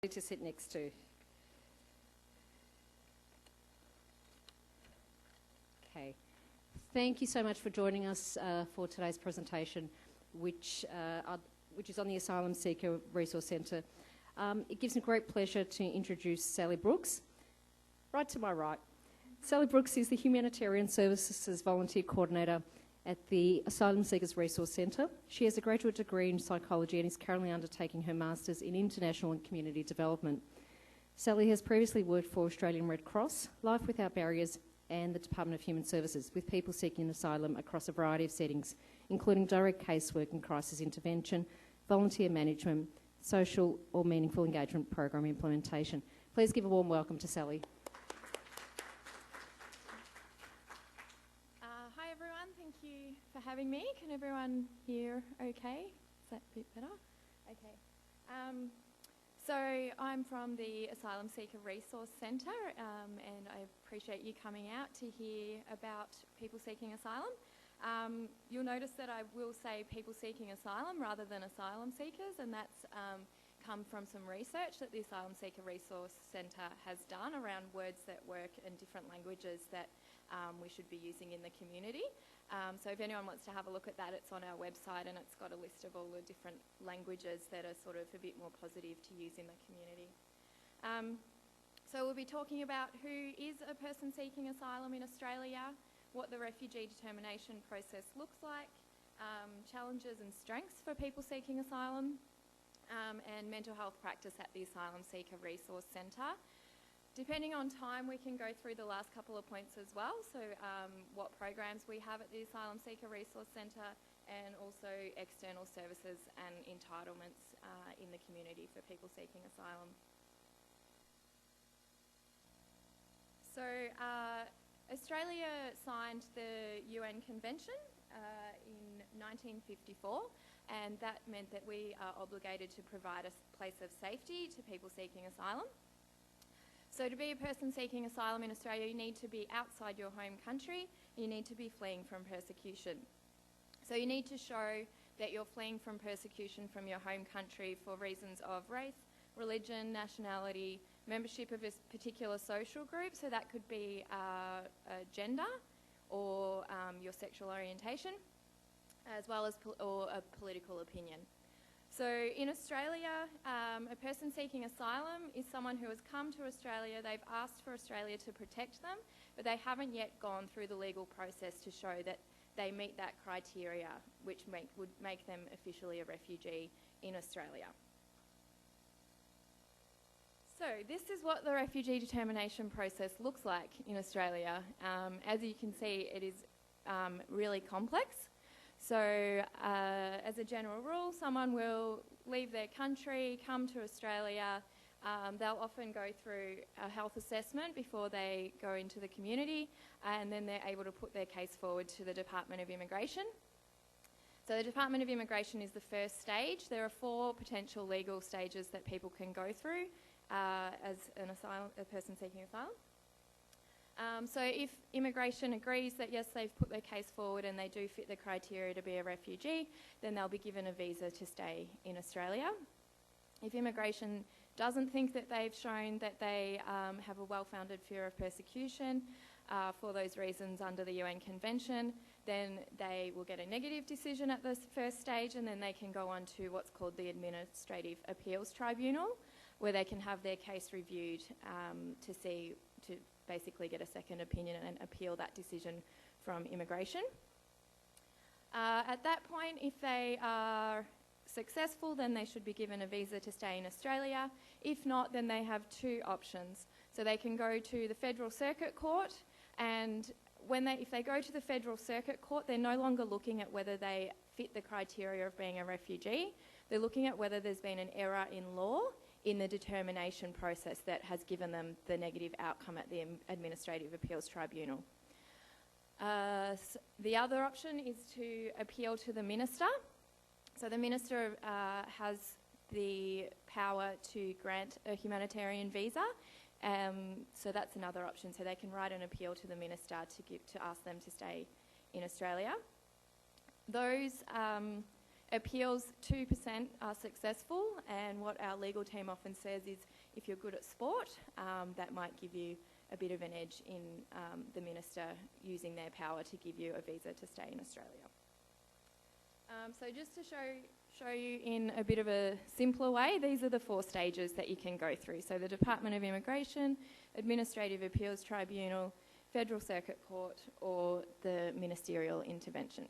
to sit next to. Okay. Thank you so much for joining us for today's presentation, which is on the Asylum Seeker Resource Centre. It gives me great pleasure to introduce Sally Brooks. Right to my right. Sally Brooks is the Humanitarian Services Volunteer Coordinator at the Asylum Seekers Resource Centre. She has a graduate degree in psychology and is currently undertaking her Masters in International and Community Development. Sally has previously worked for Australian Red Cross, Life Without Barriers and the Department of Human Services with people seeking asylum across a variety of settings, including direct casework and crisis intervention, volunteer management, social or meaningful engagement program implementation. Please give a warm welcome to Sally. Hi everyone, thank you for having me. Can everyone hear okay? Is that a bit better? Okay. So I'm from the Asylum Seeker Resource Centre and I appreciate you coming out to hear about people seeking asylum. You'll notice that I will say people seeking asylum rather than asylum seekers, and that's come from some research that the Asylum Seeker Resource Centre has done around words that work and different languages that we should be using in the community. So if anyone wants to have a look at that, it's on our website and it's got a list of all the different languages that are sort of a bit more positive to use in the community. So we'll be talking about who is a person seeking asylum in Australia, what the refugee determination process looks like, challenges and strengths for people seeking asylum, and mental health practice at the Asylum Seeker Resource Centre. Depending on time, we can go through the last couple of points as well, so what programs we have at the Asylum Seeker Resource Centre and also external services and entitlements in the community for people seeking asylum. So Australia signed the UN Convention in 1954, and that meant that we are obligated to provide a place of safety to people seeking asylum. So to be a person seeking asylum in Australia, you need to be outside your home country, you need to be fleeing from persecution. So you need to show that you're fleeing from persecution from your home country for reasons of race, religion, nationality, membership of a particular social group, so that could be gender or your sexual orientation, as well as or a political opinion. So in Australia, a person seeking asylum is someone who has come to Australia, they've asked for Australia to protect them, but they haven't yet gone through the legal process to show that they meet that criteria, which would make them officially a refugee in Australia. So this is what the refugee determination process looks like in Australia. As you can see, it is really complex. So as a general rule, someone will leave their country, come to Australia. They'll often go through a health assessment before they go into the community, and then they're able to put their case forward to the Department of Immigration. So the Department of Immigration is the first stage. There are 4 potential legal stages that people can go through as a person seeking asylum. So if immigration agrees that yes, they've put their case forward and they do fit the criteria to be a refugee, then they'll be given a visa to stay in Australia. If immigration doesn't think that they've shown that they have a well-founded fear of persecution for those reasons under the UN Convention, then they will get a negative decision at the first stage, and then they can go on to what's called the Administrative Appeals Tribunal, where they can have their case reviewed to basically get a second opinion and appeal that decision from immigration. At that point, if they are successful, then they should be given a visa to stay in Australia. If not, then they have 2 options. So they can go to the Federal Circuit Court, and if they go to the Federal Circuit Court, they're no longer looking at whether they fit the criteria of being a refugee. They're looking at whether there's been an error in law in the determination process that has given them the negative outcome at the Administrative Appeals Tribunal. The other option is to appeal to the Minister. So the Minister has the power to grant a humanitarian visa, so that's another option. So they can write an appeal to the Minister to ask them to stay in Australia. Those appeals, 2% are successful, and what our legal team often says is if you're good at sport, that might give you a bit of an edge in the minister using their power to give you a visa to stay in Australia. So just to show you in a bit of a simpler way, these are the 4 stages that you can go through. So the Department of Immigration, Administrative Appeals Tribunal, Federal Circuit Court, or the ministerial intervention.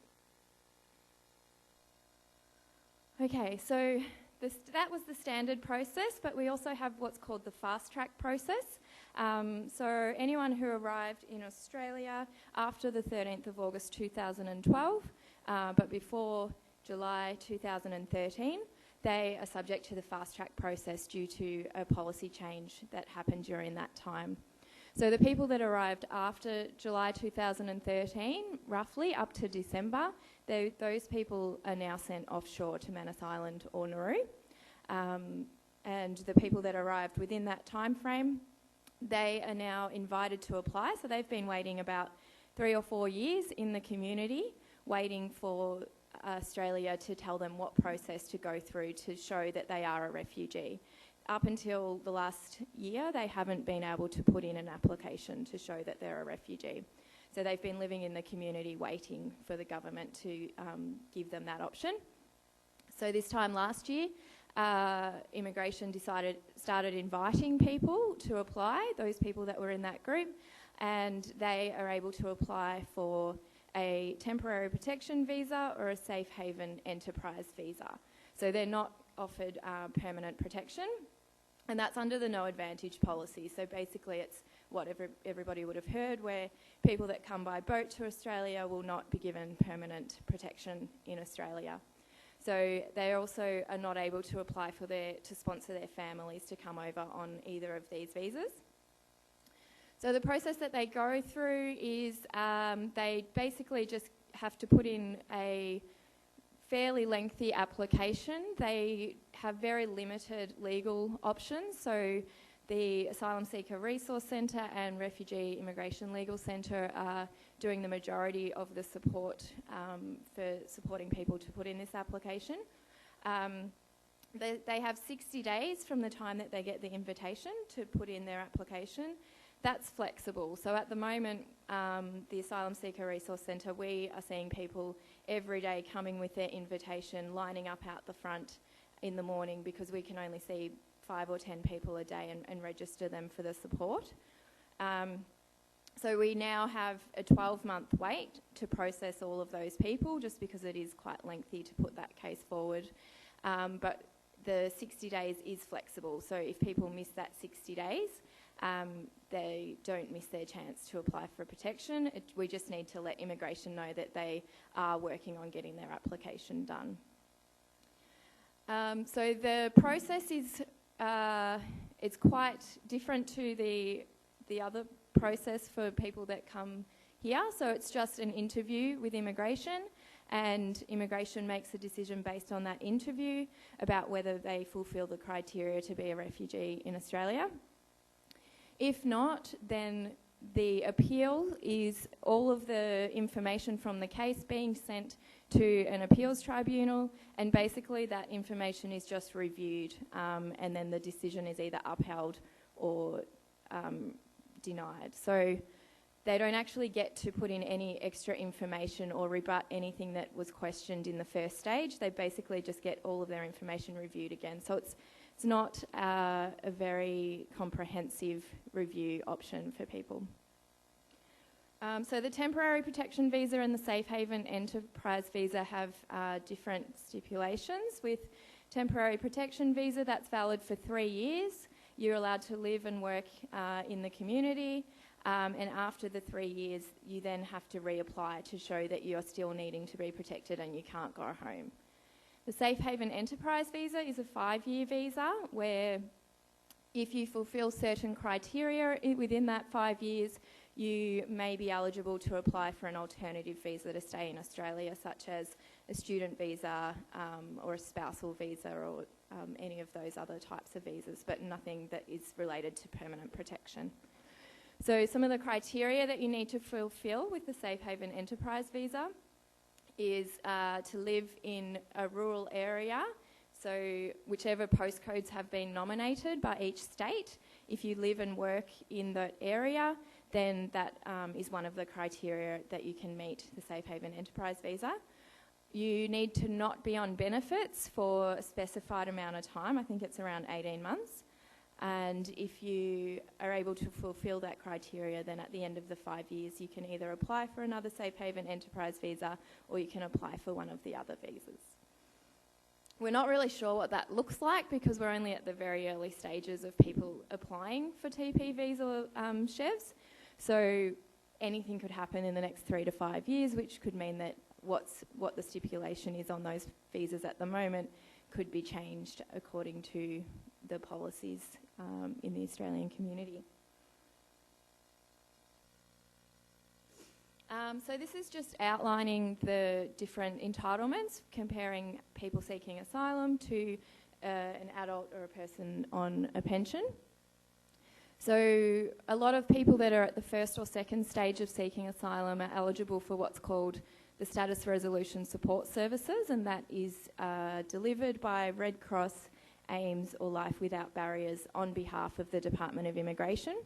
Okay, so that was the standard process, but we also have what's called the fast track process. So anyone who arrived in Australia after the 13th of August 2012, but before July 2013, they are subject to the fast track process due to a policy change that happened during that time. So the people that arrived after July 2013, roughly up to December, those people are now sent offshore to Manus Island or Nauru. And the people that arrived within that time frame, they are now invited to apply. So they've been waiting about 3 or 4 years in the community, waiting for Australia to tell them what process to go through to show that they are a refugee. Up until the last year, they haven't been able to put in an application to show that they're a refugee. So they've been living in the community waiting for the government to give them that option. So this time last year, Immigration started inviting people to apply, those people that were in that group, and they are able to apply for a temporary protection visa or a safe haven enterprise visa. So they're not offered permanent protection, and that's under the no advantage policy. So basically it's what everybody would have heard, where people that come by boat to Australia will not be given permanent protection in Australia. So they also are not able to apply to sponsor their families to come over on either of these visas. So the process that they go through is they basically just have to put in a fairly lengthy application. They have very limited legal options. So the Asylum Seeker Resource Centre and Refugee Immigration Legal Centre are doing the majority of the support for supporting people to put in this application. They have 60 days from the time that they get the invitation to put in their application. That's flexible. So at the moment, the Asylum Seeker Resource Centre, we are seeing people every day coming with their invitation, lining up out the front in the morning, because we can only see 5 or 10 people a day and register them for the support. So we now have a 12-month wait to process all of those people, just because it is quite lengthy to put that case forward. But the 60 days is flexible. So if people miss that 60 days, they don't miss their chance to apply for protection. We just need to let immigration know that they are working on getting their application done. So the process is it's quite different to the other process for people that come here. So it's just an interview with immigration, and immigration makes a decision based on that interview about whether they fulfil the criteria to be a refugee in Australia. If not, then the appeal is all of the information from the case being sent to an appeals tribunal, and basically that information is just reviewed, and then the decision is either upheld or denied. So they don't actually get to put in any extra information or rebut anything that was questioned in the first stage. They basically just get all of their information reviewed again. So it's not a very comprehensive review option for people. So the temporary protection visa and the safe haven enterprise visa have different stipulations. With temporary protection visa, that's valid for 3 years. You're allowed to live and work in the community, and after the 3 years, you then have to reapply to show that you're still needing to be protected and you can't go home. The Safe Haven Enterprise Visa is a 5-year visa where if you fulfil certain criteria within that 5 years, you may be eligible to apply for an alternative visa to stay in Australia, such as a student visa or a spousal visa or any of those other types of visas, but nothing that is related to permanent protection. So some of the criteria that you need to fulfil with the Safe Haven Enterprise Visa is to live in a rural area. So whichever postcodes have been nominated by each state, if you live and work in that area, then that is one of the criteria that you can meet the Safe Haven Enterprise Visa. You need to not be on benefits for a specified amount of time. I think it's around 18 months. And if you are able to fulfil that criteria, then at the end of the 5 years, you can either apply for another Safe Haven Enterprise Visa or you can apply for one of the other visas. We're not really sure what that looks like because we're only at the very early stages of people applying for TP visa chefs. So anything could happen in the next 3 to 5 years, which could mean that what the stipulation is on those visas at the moment could be changed according to the policies in the Australian community. So this is just outlining the different entitlements, comparing people seeking asylum to an adult or a person on a pension. So a lot of people that are at the first or second stage of seeking asylum are eligible for what's called the Status Resolution Support Services, and that is delivered by Red Cross, AIMS or Life Without Barriers on behalf of the Department of Immigration.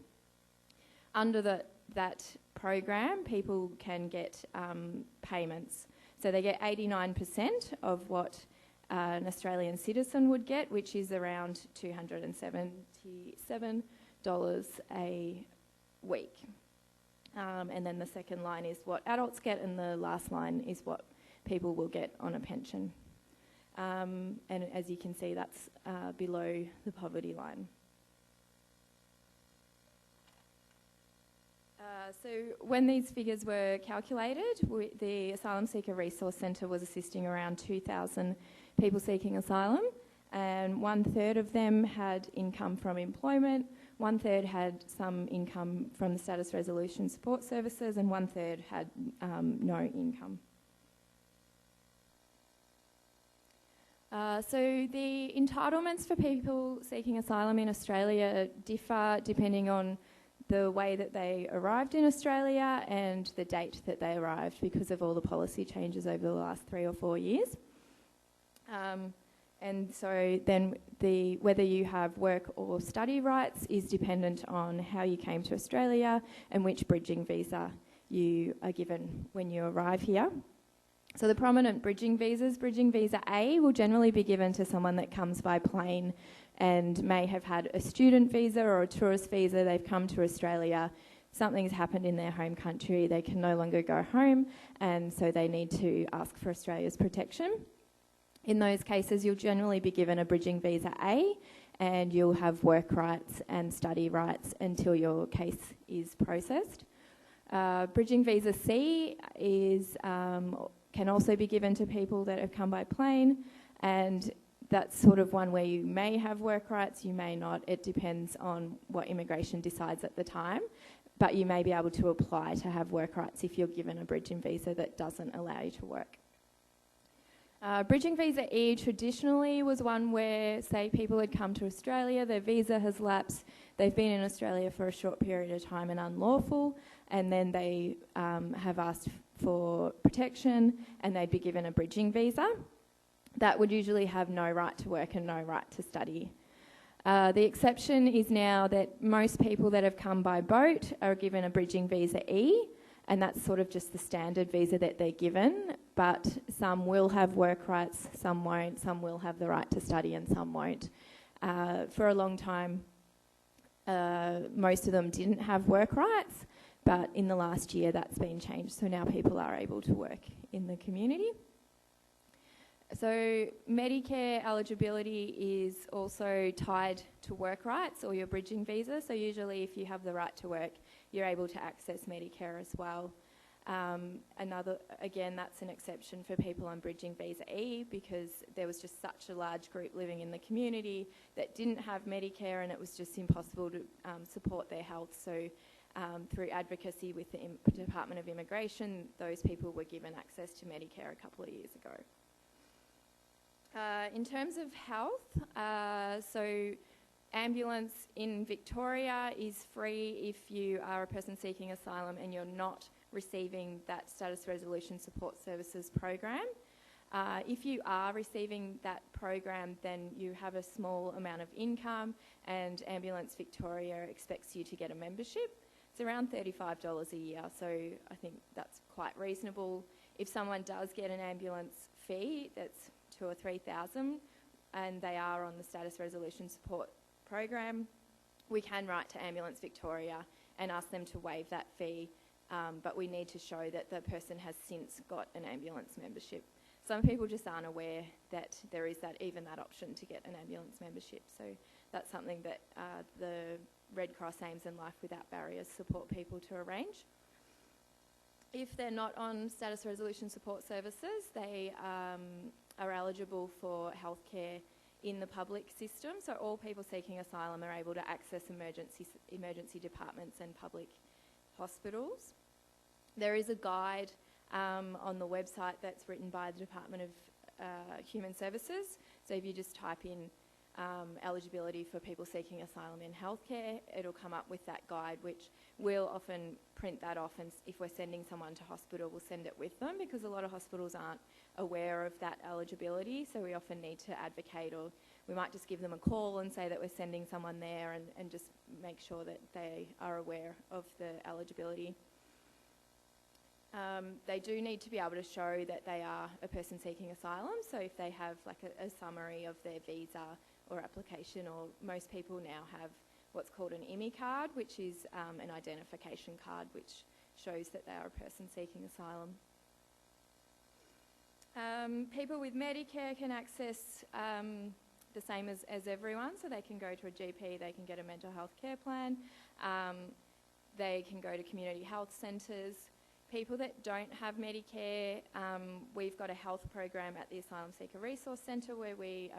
Under that program, people can get payments. So they get 89% of what an Australian citizen would get, which is around $277 a week. And then the second line is what adults get, and the last line is what people will get on a pension. And as you can see, that's below the poverty line. So when these figures were calculated, the Asylum Seeker Resource Centre was assisting around 2,000 people seeking asylum, and 1/3 of them had income from employment, 1/3 had some income from the Status Resolution Support Services, and 1/3 had no income. So the entitlements for people seeking asylum in Australia differ depending on the way that they arrived in Australia and the date that they arrived because of all the policy changes over the last 3 or 4 years. And so then whether you have work or study rights is dependent on how you came to Australia and which bridging visa you are given when you arrive here. So the prominent bridging visas, bridging visa A will generally be given to someone that comes by plane and may have had a student visa or a tourist visa. They've come to Australia, something's happened in their home country, they can no longer go home, and so they need to ask for Australia's protection. In those cases, you'll generally be given a bridging visa A, and you'll have work rights and study rights until your case is processed. Bridging visa C can also be given to people that have come by plane, and that's sort of one where you may have work rights, you may not. It depends on what immigration decides at the time, but you may be able to apply to have work rights if you're given a bridging visa that doesn't allow you to work. Bridging visa E traditionally was one where, say, people had come to Australia, their visa has lapsed, they've been in Australia for a short period of time and unlawful, and then they have asked for protection and they'd be given a bridging visa. That would usually have no right to work and no right to study. The exception is now that most people that have come by boat are given a bridging visa E, and that's sort of just the standard visa that they're given, but some will have work rights, some won't, some will have the right to study and some won't. For a long time, most of them didn't have work rights, but in the last year that's been changed, so now people are able to work in the community. So Medicare eligibility is also tied to work rights or your bridging visa. So usually if you have the right to work, you're able to access Medicare as well. Again, that's an exception for people on bridging visa E because there was just such a large group living in the community that didn't have Medicare, and it was just impossible to support their health. So through advocacy with the Department of Immigration, those people were given access to Medicare a couple of years ago. In terms of health, so ambulance in Victoria is free if you are a person seeking asylum and you're not receiving that Status Resolution Support Services program. If you are receiving that program, then you have a small amount of income, and Ambulance Victoria expects you to get a membership. It's around $35 a year, so I think that's quite reasonable. If someone does get an ambulance fee, that's $2,000 or $3,000, and they are on the Status Resolution Support program, we can write to Ambulance Victoria and ask them to waive that fee, but we need to show that the person has since got an ambulance membership. Some people just aren't aware that there is that option to get an ambulance membership. So that's something that the Red Cross Aims and Life Without Barriers support people to arrange. If they're not on Status Resolution Support Services, they are eligible for healthcare in the public system. So all people seeking asylum are able to access emergency departments and public hospitals. There is a guide on the website that's written by the Department of Human Services. So if you just type in eligibility for people seeking asylum in healthcare, it'll come up with that guide, which we'll often print that off, and if we're sending someone to hospital, we'll send it with them, because a lot of hospitals aren't aware of that eligibility, so we often need to advocate, or we might just give them a call and say that we're sending someone there, and just make sure that they are aware of the eligibility. They do need to be able to show that they are a person seeking asylum, so if they have like a summary of their visa or application, or most people now have what's called an IMI card, which is an identification card which shows that they are a person seeking asylum. People with Medicare can access the same as everyone, so they can go to a GP, they can get a mental health care plan, they can go to community health centres. People that don't have Medicare, we've got a health program at the Asylum Seeker Resource Centre where we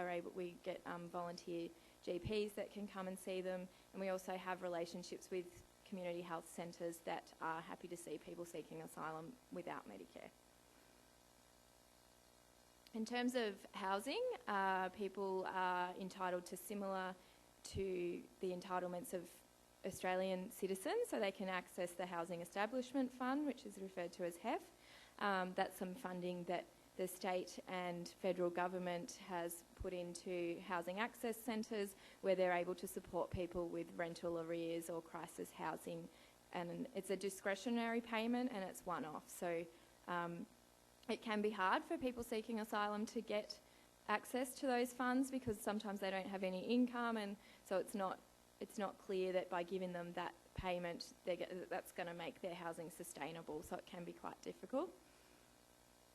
get volunteer GPs that can come and see them, and we also have relationships with community health centres that are happy to see people seeking asylum without Medicare. In terms of housing, people are entitled to similar to the entitlements of Australian citizens, so they can access the Housing Establishment Fund, which is referred to as HEF. That's some funding that the state and federal government has put into housing access centres, where they're able to support people with rental arrears or crisis housing, and it's a discretionary payment and it's one-off. So it can be hard for people seeking asylum to get access to those funds, because sometimes they don't have any income, and so it's not clear that by giving them that payment, that's going to make their housing sustainable, so it can be quite difficult.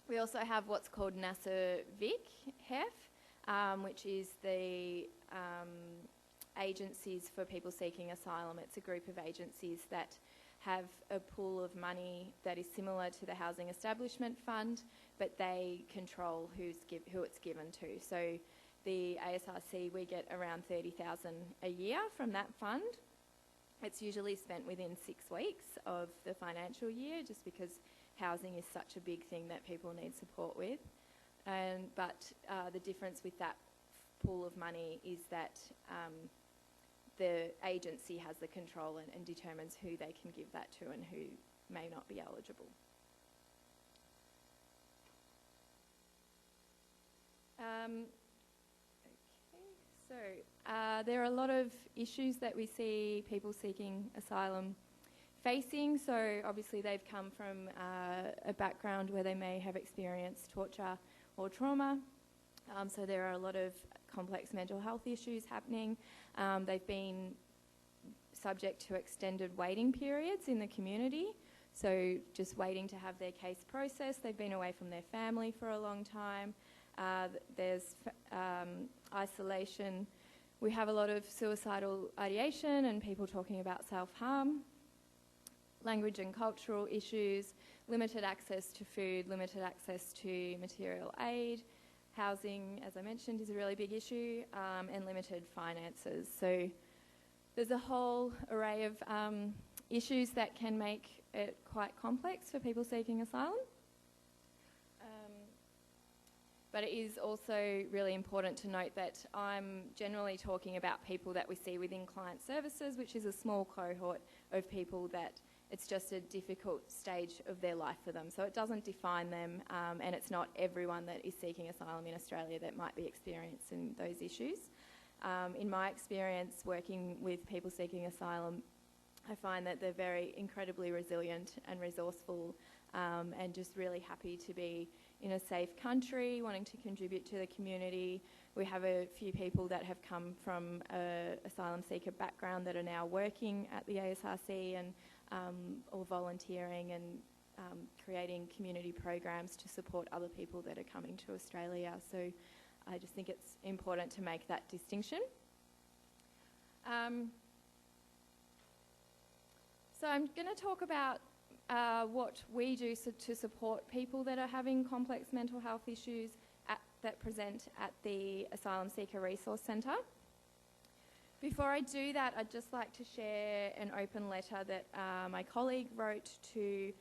We also have what's called NASA Vic HEF, which is the agencies for people seeking asylum. It's a group of agencies that have a pool of money that is similar to the Housing Establishment Fund, but they control who it's given to. So the ASRC, we get around $30,000 a year from that fund. It's usually spent within 6 weeks of the financial year, just because housing is such a big thing that people need support with. But the difference with that pool of money is that the agency has the control and determines who they can give that to and who may not be eligible. So there are a lot of issues that we see people seeking asylum facing. So obviously they've come from a background where they may have experienced torture or trauma. So there are a lot of complex mental health issues happening. They've been subject to extended waiting periods in the community. So just waiting to have their case processed. They've been away from their family for a long time. There's isolation. We have a lot of suicidal ideation and people talking about self-harm. Language and cultural issues, limited access to food, limited access to material aid. Housing, as I mentioned, is a really big issue, and limited finances. So there's a whole array of issues that can make it quite complex for people seeking asylum. But it is also really important to note that I'm generally talking about people that we see within client services, which is a small cohort of people that It's just a difficult stage of their life for them. So it doesn't define them, and it's not everyone that is seeking asylum in Australia that might be experiencing those issues. In my experience working with people seeking asylum, I find that they're very incredibly resilient and resourceful, and just really happy to be in a safe country, wanting to contribute to the community. We have a few people that have come from an asylum seeker background that are now working at the ASRC and or volunteering and creating community programs to support other people that are coming to Australia. So I just think it's important to make that distinction. So I'm going to talk about what we do to support people that are having complex mental health issues that present at the Asylum Seeker Resource Centre. Before I do that, I'd just like to share an open letter that my colleague wrote to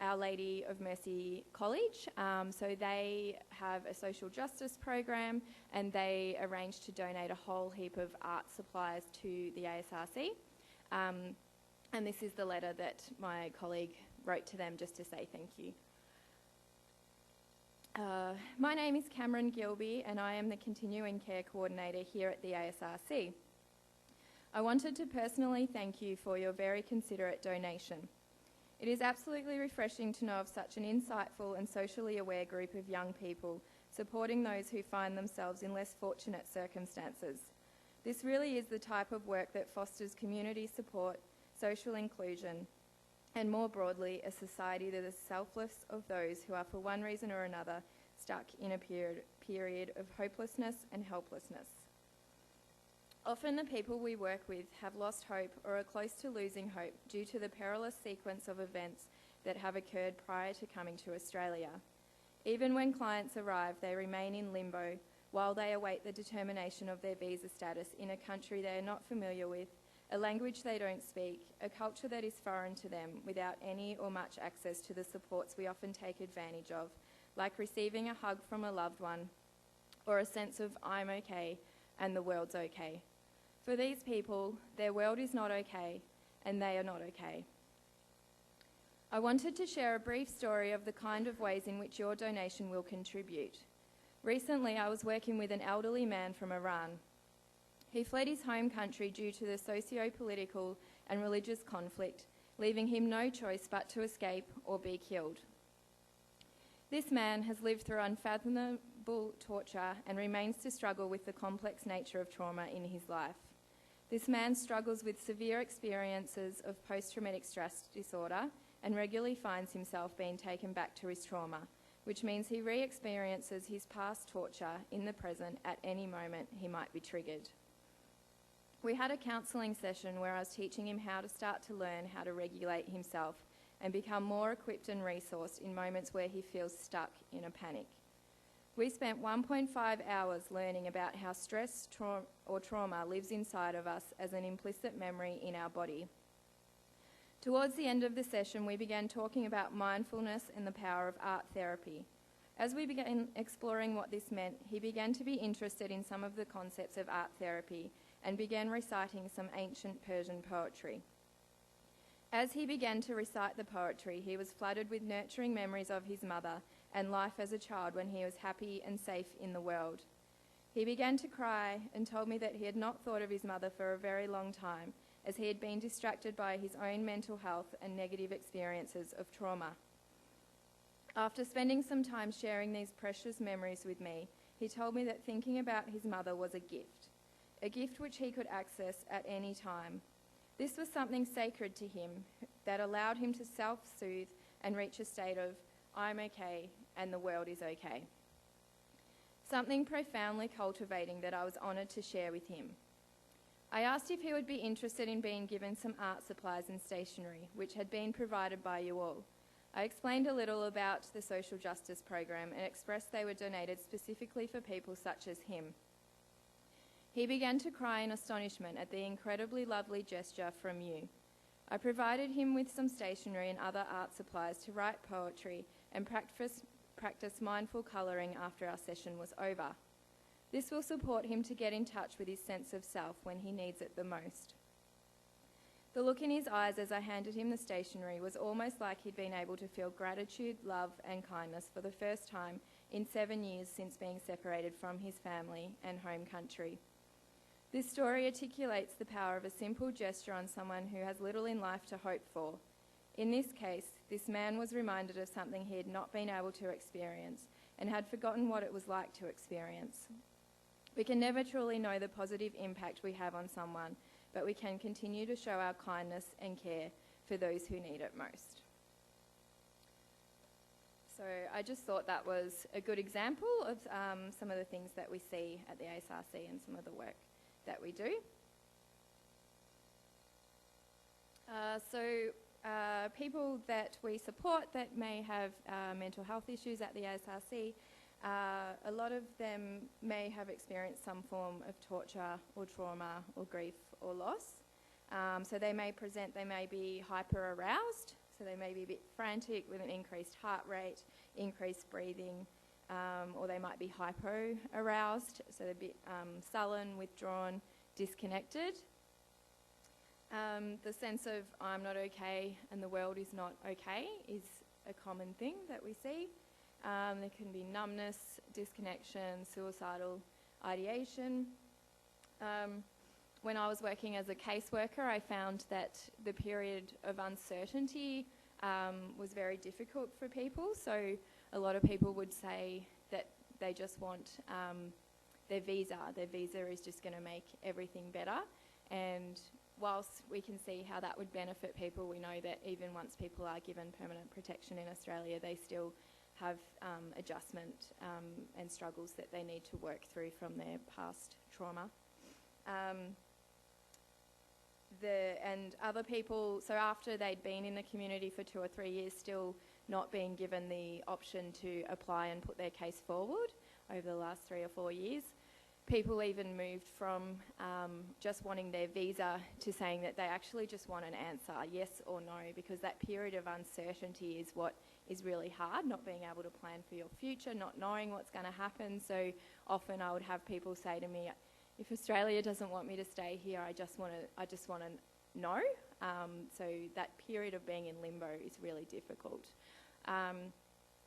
Our Lady of Mercy College. So they have a social justice program, and they arranged to donate a whole heap of art supplies to the ASRC. And this is the letter that my colleague wrote to them just to say thank you. My name is Cameron Gilby, and I am the Continuing Care Coordinator here at the ASRC. I wanted to personally thank you for your very considerate donation. It is absolutely refreshing to know of such an insightful and socially aware group of young people supporting those who find themselves in less fortunate circumstances. This really is the type of work that fosters community support, social inclusion, and more broadly, a society that is selfless of those who are, for one reason or another, stuck in a period of hopelessness and helplessness. Often the people we work with have lost hope or are close to losing hope due to the perilous sequence of events that have occurred prior to coming to Australia. Even when clients arrive, they remain in limbo while they await the determination of their visa status in a country they are not familiar with, a language they don't speak, a culture that is foreign to them, without any or much access to the supports we often take advantage of, like receiving a hug from a loved one or a sense of I'm okay and the world's okay. For these people, their world is not okay and they are not okay. I wanted to share a brief story of the kind of ways in which your donation will contribute. Recently, I was working with an elderly man from Iran. He fled his home country due to the socio-political and religious conflict, leaving him no choice but to escape or be killed. This man has lived through unfathomable torture and remains to struggle with the complex nature of trauma in his life. This man struggles with severe experiences of post-traumatic stress disorder and regularly finds himself being taken back to his trauma, which means he re-experiences his past torture in the present at any moment he might be triggered. We had a counselling session where I was teaching him how to start to learn how to regulate himself and become more equipped and resourced in moments where he feels stuck in a panic. We spent 1.5 hours learning about how stress or trauma lives inside of us as an implicit memory in our body. Towards the end of the session, we began talking about mindfulness and the power of art therapy. As we began exploring what this meant, he began to be interested in some of the concepts of art therapy and began reciting some ancient Persian poetry. As he began to recite the poetry, he was flooded with nurturing memories of his mother and life as a child when he was happy and safe in the world. He began to cry and told me that he had not thought of his mother for a very long time, as he had been distracted by his own mental health and negative experiences of trauma. After spending some time sharing these precious memories with me, he told me that thinking about his mother was a gift which he could access at any time. This was something sacred to him that allowed him to self-soothe and reach a state of, I'm okay and the world is okay. Something profoundly cultivating that I was honoured to share with him. I asked if he would be interested in being given some art supplies and stationery, which had been provided by you all. I explained a little about the social justice program and expressed they were donated specifically for people such as him. He began to cry in astonishment at the incredibly lovely gesture from you. I provided him with some stationery and other art supplies to write poetry and practice mindful colouring after our session was over. This will support him to get in touch with his sense of self when he needs it the most. The look in his eyes as I handed him the stationery was almost like he'd been able to feel gratitude, love and kindness for the first time in 7 years since being separated from his family and home country. This story articulates the power of a simple gesture on someone who has little in life to hope for. In this case, this man was reminded of something he had not been able to experience and had forgotten what it was like to experience. We can never truly know the positive impact we have on someone, but we can continue to show our kindness and care for those who need it most. So I just thought that was a good example of some of the things that we see at the ASRC and some of the work that we do. People that we support that may have mental health issues at the ASRC, a lot of them may have experienced some form of torture or trauma or grief or loss. So they may be hyper-aroused, so they may be a bit frantic with an increased heart rate, increased breathing, or they might be hypo-aroused, so they're a bit sullen, withdrawn, disconnected. The sense of I'm not okay and the world is not okay is a common thing that we see. There can be numbness, disconnection, suicidal ideation. When I was working as a caseworker, I found that the period of uncertainty was very difficult for people. So a lot of people would say that they just want their visa. Their visa is just going to make everything better. And whilst we can see how that would benefit people, we know that even once people are given permanent protection in Australia, they still have adjustment and struggles that they need to work through from their past trauma. And other people, so after they'd been in the community for 2 or 3 years, still not being given the option to apply and put their case forward over the last 3 or 4 years, people even moved from just wanting their visa to saying that they actually just want an answer, yes or no, because that period of uncertainty is what is really hard, not being able to plan for your future, not knowing what's going to happen. So often I would have people say to me, if Australia doesn't want me to stay here, I just want to know. So that period of being in limbo is really difficult.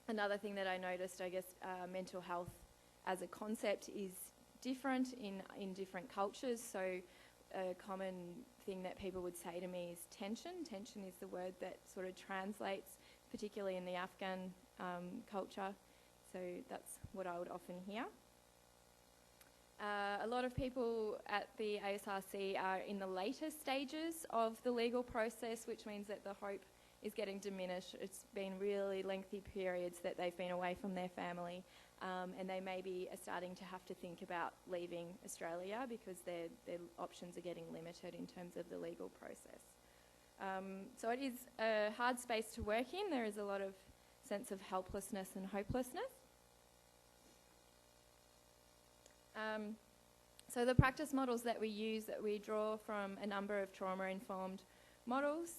Another thing that I noticed, I guess, mental health as a concept is different in different cultures. So a common thing that people would say to me is tension. Tension is the word that sort of translates, particularly in the Afghan culture. So that's what I would often hear. A lot of people at the ASRC are in the later stages of the legal process, which means that the hope is getting diminished. It's been really lengthy periods that they've been away from their family, and they maybe are starting to have to think about leaving Australia because their options are getting limited in terms of the legal process. So it is a hard space to work in. There is a lot of sense of helplessness and hopelessness. So the practice models that we use, that we draw from a number of trauma-informed models.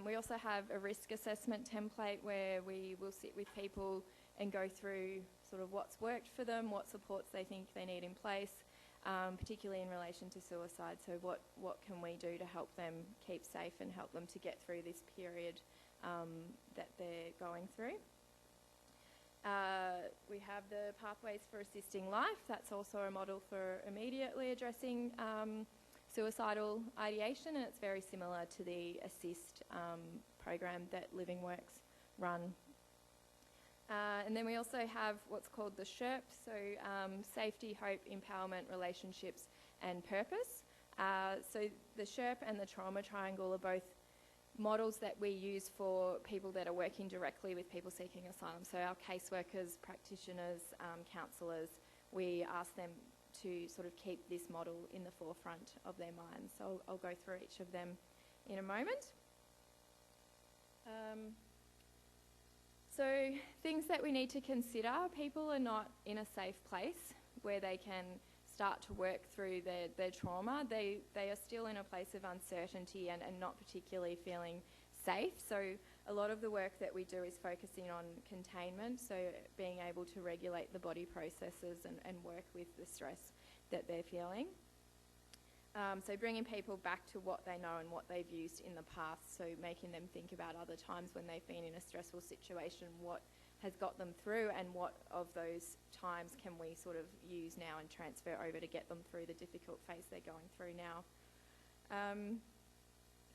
We also have a risk assessment template where we will sit with people and go through sort of what's worked for them, what supports they think they need in place, particularly in relation to suicide. So what can we do to help them keep safe and help them to get through this period that they're going through. We have the Pathways for Assisting Life. That's also a model for immediately addressing suicidal ideation, and it's very similar to the Assist program that Living Works run. And then we also have what's called the SHERP, so Safety, Hope, Empowerment, Relationships and Purpose. So the SHERP and the Trauma Triangle are both models that we use for people that are working directly with people seeking asylum. So our caseworkers, practitioners, counsellors, we ask them to sort of keep this model in the forefront of their minds. So I'll go through each of them in a moment. So things that we need to consider, people are not in a safe place where they can start to work through their trauma. They are still in a place of uncertainty and not particularly feeling safe. So a lot of the work that we do is focusing on containment, so being able to regulate the body processes and work with the stress that they're feeling. So bringing people back to what they know and what they've used in the past, so making them think about other times when they've been in a stressful situation, what has got them through, and what of those times can we sort of use now and transfer over to get them through the difficult phase they're going through now.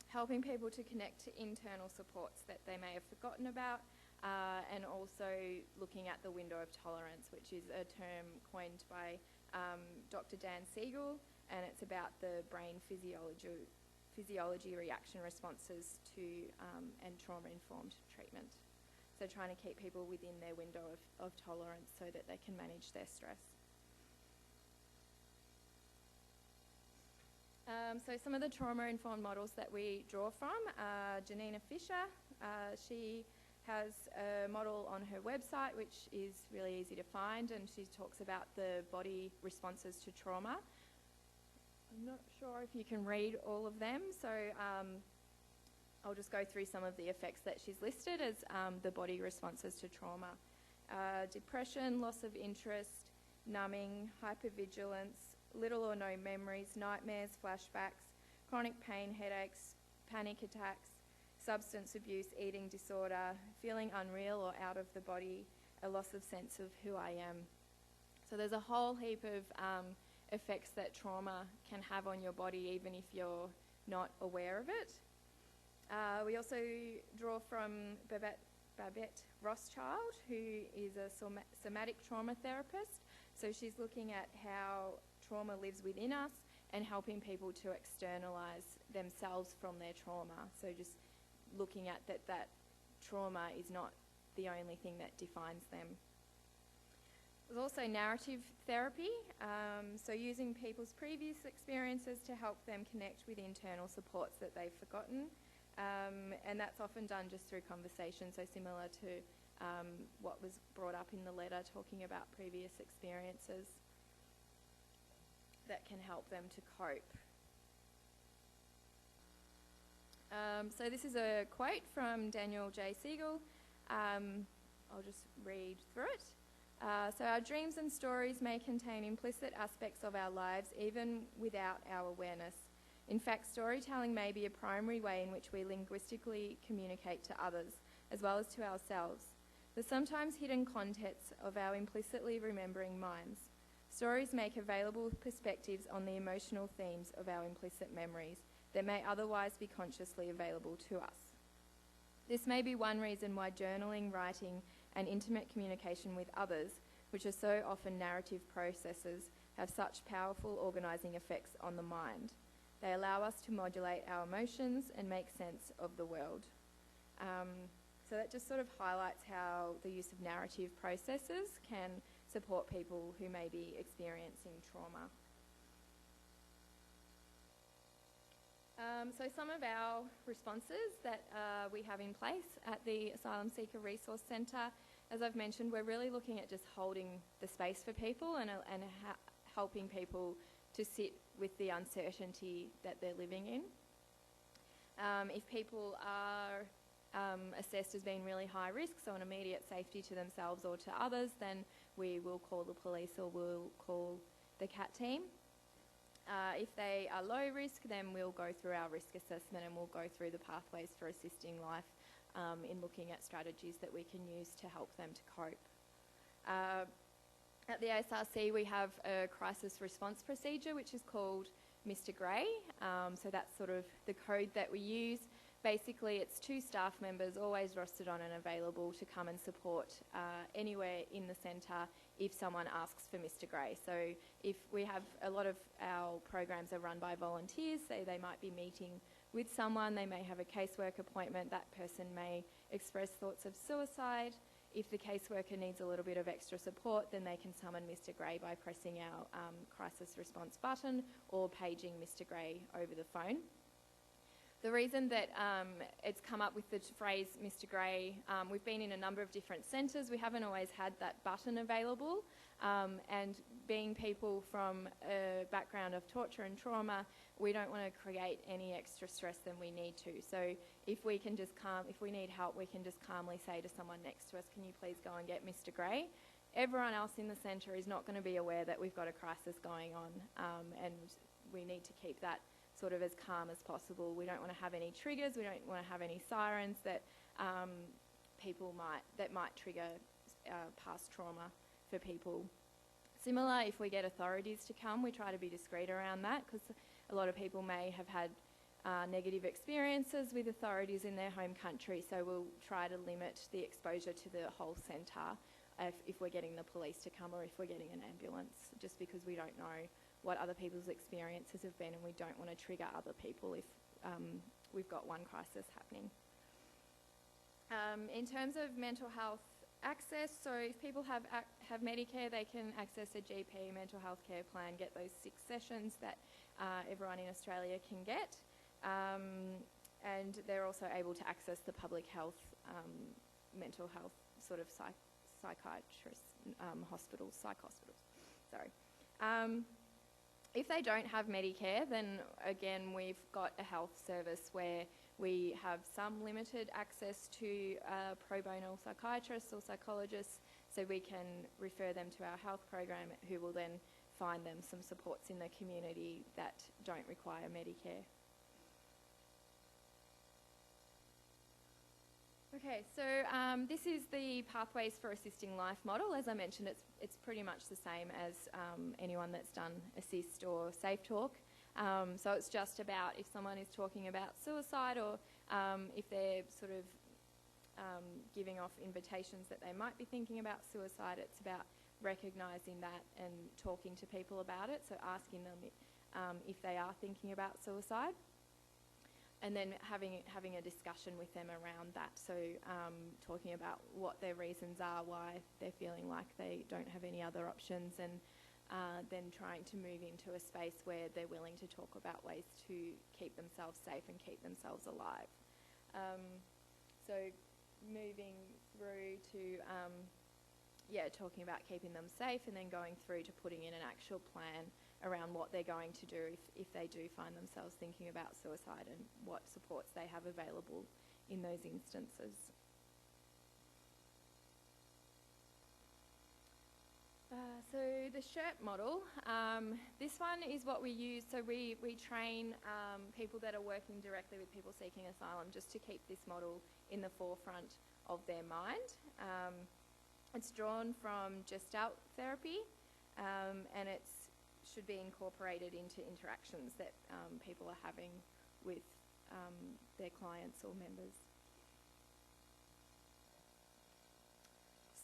Helping people to connect to internal supports that they may have forgotten about, and also looking at the window of tolerance, which is a term coined by Dr. Dan Siegel, and it's about the brain physiology reaction responses to and trauma-informed treatment. So trying to keep people within their window of tolerance so that they can manage their stress. So some of the trauma-informed models that we draw from are Janina Fisher. She has a model on her website which is really easy to find, and she talks about the body responses to trauma. I'm not sure if you can read all of them, so I'll just go through some of the effects that she's listed as the body responses to trauma. Depression, loss of interest, numbing, hypervigilance, little or no memories, nightmares, flashbacks, chronic pain, headaches, panic attacks, substance abuse, eating disorder, feeling unreal or out of the body, a loss of sense of who I am. So there's a whole heap of effects that trauma can have on your body, even if you're not aware of it. We also draw from Babette Rothschild, who is a somatic trauma therapist. So she's looking at how trauma lives within us and helping people to externalise themselves from their trauma. So just looking at that trauma is not the only thing that defines them. There's also narrative therapy, so using people's previous experiences to help them connect with internal supports that they've forgotten, and that's often done just through conversation, so similar to what was brought up in the letter, talking about previous experiences that can help them to cope. So this is a quote from Daniel J. Siegel. I'll just read through it. So our dreams and stories may contain implicit aspects of our lives even without our awareness. In fact, storytelling may be a primary way in which we linguistically communicate to others, as well as to ourselves. The sometimes hidden contents of our implicitly remembering minds. Stories make available perspectives on the emotional themes of our implicit memories that may otherwise be consciously available to us. This may be one reason why journaling, writing, and intimate communication with others, which are so often narrative processes, have such powerful organising effects on the mind. They allow us to modulate our emotions and make sense of the world. So that just sort of highlights how the use of narrative processes can support people who may be experiencing trauma. So some of our responses that we have in place at the Asylum Seeker Resource Centre, as I've mentioned, we're really looking at just holding the space for people and helping people to sit with the uncertainty that they're living in. If people are assessed as being really high risk, so an immediate safety to themselves or to others, then we will call the police or we'll call the CAT team. If they are low risk, then we'll go through our risk assessment and we'll go through the pathways for assisting life in looking at strategies that we can use to help them to cope. At the ASRC, we have a crisis response procedure which is called Mr. Grey. So that's sort of the code that we use. Basically, it's 2 staff members always rostered on and available to come and support anywhere in the centre if someone asks for Mr. Grey. So if we have a lot of our programs are run by volunteers, so they might be meeting with someone, they may have a casework appointment, that person may express thoughts of suicide. If the caseworker needs a little bit of extra support, then they can summon Mr. Grey by pressing our crisis response button or paging Mr. Grey over the phone. The reason that it's come up with the phrase Mr. Grey, we've been in a number of different centres. We haven't always had that button available, and being people from a background of torture and trauma, we don't want to create any extra stress than we need to. So if we can just if we need help, we can just calmly say to someone next to us, can you please go and get Mr. Grey? Everyone else in the centre is not going to be aware that we've got a crisis going on, and we need to keep that sort of as calm as possible. We don't want to have any triggers. We don't want to have any sirens that might trigger past trauma for people. Similar, if we get authorities to come, we try to be discreet around that, because a lot of people may have had negative experiences with authorities in their home country, so we'll try to limit the exposure to the whole centre if we're getting the police to come or if we're getting an ambulance, just because we don't know what other people's experiences have been, and we don't want to trigger other people if we've got one crisis happening. In terms of mental health access, so if people have Medicare, they can access a GP mental health care plan, get those 6 sessions that everyone in Australia can get, and they're also able to access the public health, mental health sort of psychiatrists, psych hospitals. Sorry. If they don't have Medicare, then again we've got a health service where we have some limited access to pro bono psychiatrists or psychologists, so we can refer them to our health program, who will then find them some supports in the community that don't require Medicare. Okay, so this is the Pathways for Assisting Life model. As I mentioned, it's pretty much the same as anyone that's done Assist or Safe Talk. So it's just about if someone is talking about suicide, or if they're sort of giving off invitations that they might be thinking about suicide, it's about recognising that and talking to people about it, so asking them if they are thinking about suicide. And then having a discussion with them around that, so talking about what their reasons are, why they're feeling like they don't have any other options, and then trying to move into a space where they're willing to talk about ways to keep themselves safe and keep themselves alive. So moving through to talking about keeping them safe, and then going through to putting in an actual plan around what they're going to do if they do find themselves thinking about suicide, and what supports they have available in those instances. So the SHIRT model, this one is what we use. So we train people that are working directly with people seeking asylum, just to keep this model in the forefront of their mind. It's drawn from Gestalt therapy, and it should be incorporated into interactions that people are having with their clients or members.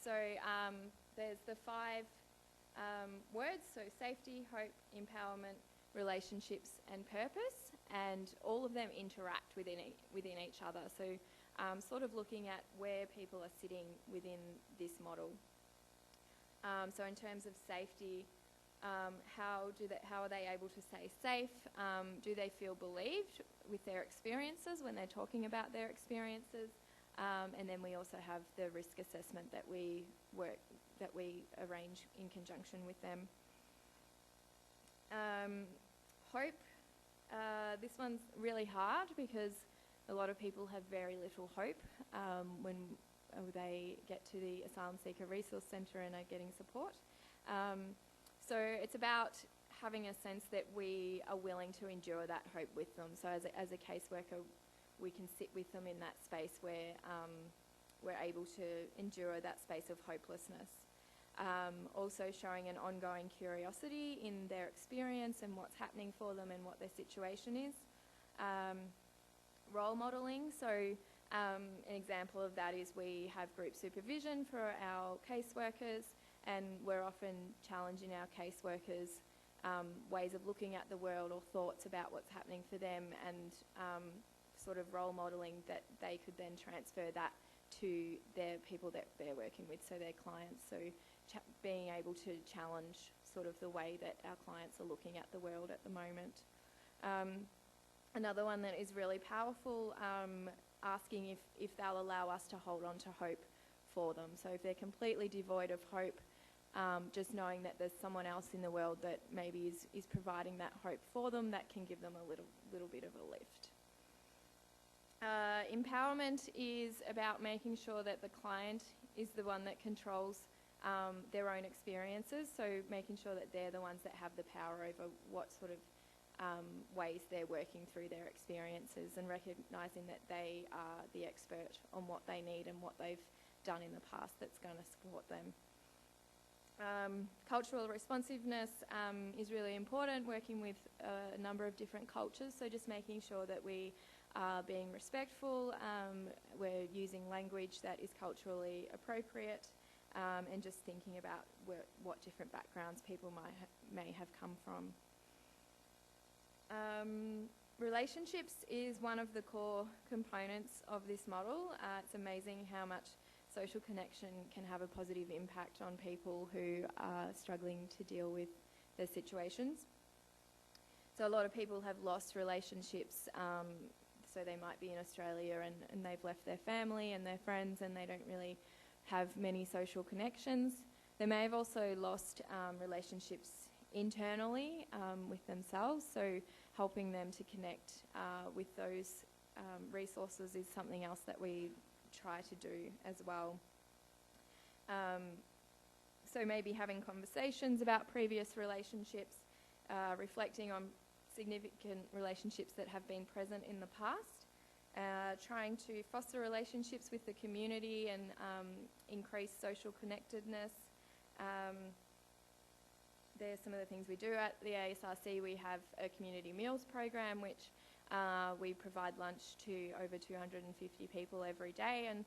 So there's the 5 words, so safety, hope, empowerment, relationships and purpose, and all of them interact within each other. So sort of looking at where people are sitting within this model. So in terms of safety, how are they able to stay safe? Do they feel believed with their experiences when they're talking about their experiences? And then we also have the risk assessment that we arrange in conjunction with them. Hope. This one's really hard because a lot of people have very little hope when they get to the Asylum Seeker Resource Centre and are getting support. So it's about having a sense that we are willing to endure that hope with them. So as a caseworker, we can sit with them in that space where we're able to endure that space of hopelessness. Also showing an ongoing curiosity in their experience and what's happening for them and what their situation is. Role modelling, so an example of that is we have group supervision for our caseworkers, and we're often challenging our caseworkers ways of looking at the world or thoughts about what's happening for them, and sort of role modelling that they could then transfer that to their people that they're working with, so their clients. So being able to challenge sort of the way that our clients are looking at the world at the moment. Another one that is really powerful, asking if they'll allow us to hold on to hope for them. So if they're completely devoid of hope, just knowing that there's someone else in the world that maybe is providing that hope for them, that can give them a little bit of a lift. Empowerment is about making sure that the client is the one that controls their own experiences, so making sure that they're the ones that have the power over what sort of ways they're working through their experiences and recognising that they are the expert on what they need and what they've done in the past that's going to support them. Cultural responsiveness is really important, working with a number of different cultures, so just making sure that we are being respectful, we're using language that is culturally appropriate, and just thinking about what different backgrounds people may have come from. Relationships is one of the core components of this model. It's amazing how much social connection can have a positive impact on people who are struggling to deal with their situations. So a lot of people have lost relationships, so they might be in Australia and they've left their family and their friends and they don't really have many social connections. They may have also lost relationships internally with themselves, so helping them to connect with those resources is something else that we try to do as well. So maybe having conversations about previous relationships, reflecting on significant relationships that have been present in the past, trying to foster relationships with the community and increase social connectedness. There's some of the things we do at the ASRC. We have a community meals program which we provide lunch to over 250 people every day, and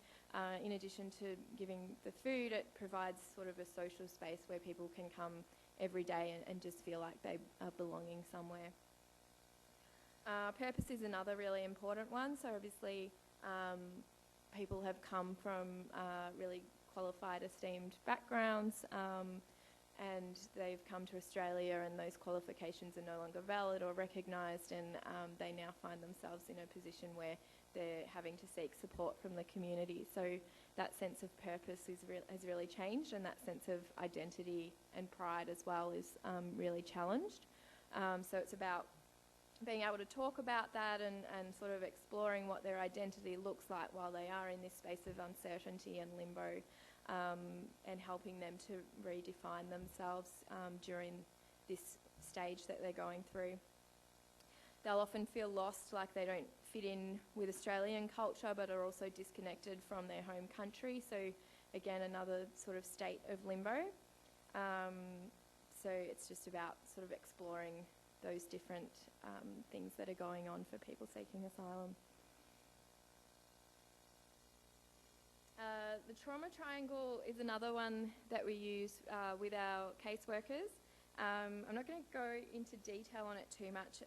in addition to giving the food, it provides sort of a social space where people can come every day and just feel like they are belonging somewhere. Purpose is another really important one. So obviously people have come from really qualified, esteemed backgrounds, and they've come to Australia and those qualifications are no longer valid or recognised, and they now find themselves in a position where they're having to seek support from the community. So that sense of purpose has really changed, and that sense of identity and pride as well is really challenged. So it's about being able to talk about that and sort of exploring what their identity looks like while they are in this space of uncertainty and limbo, and helping them to redefine themselves during this stage that they're going through. They'll often feel lost, like they don't fit in with Australian culture, but are also disconnected from their home country. So again, another sort of state of limbo. So it's just about sort of exploring those different things that are going on for people seeking asylum. The trauma triangle is another one that we use with our caseworkers. I'm not going to go into detail on it too much.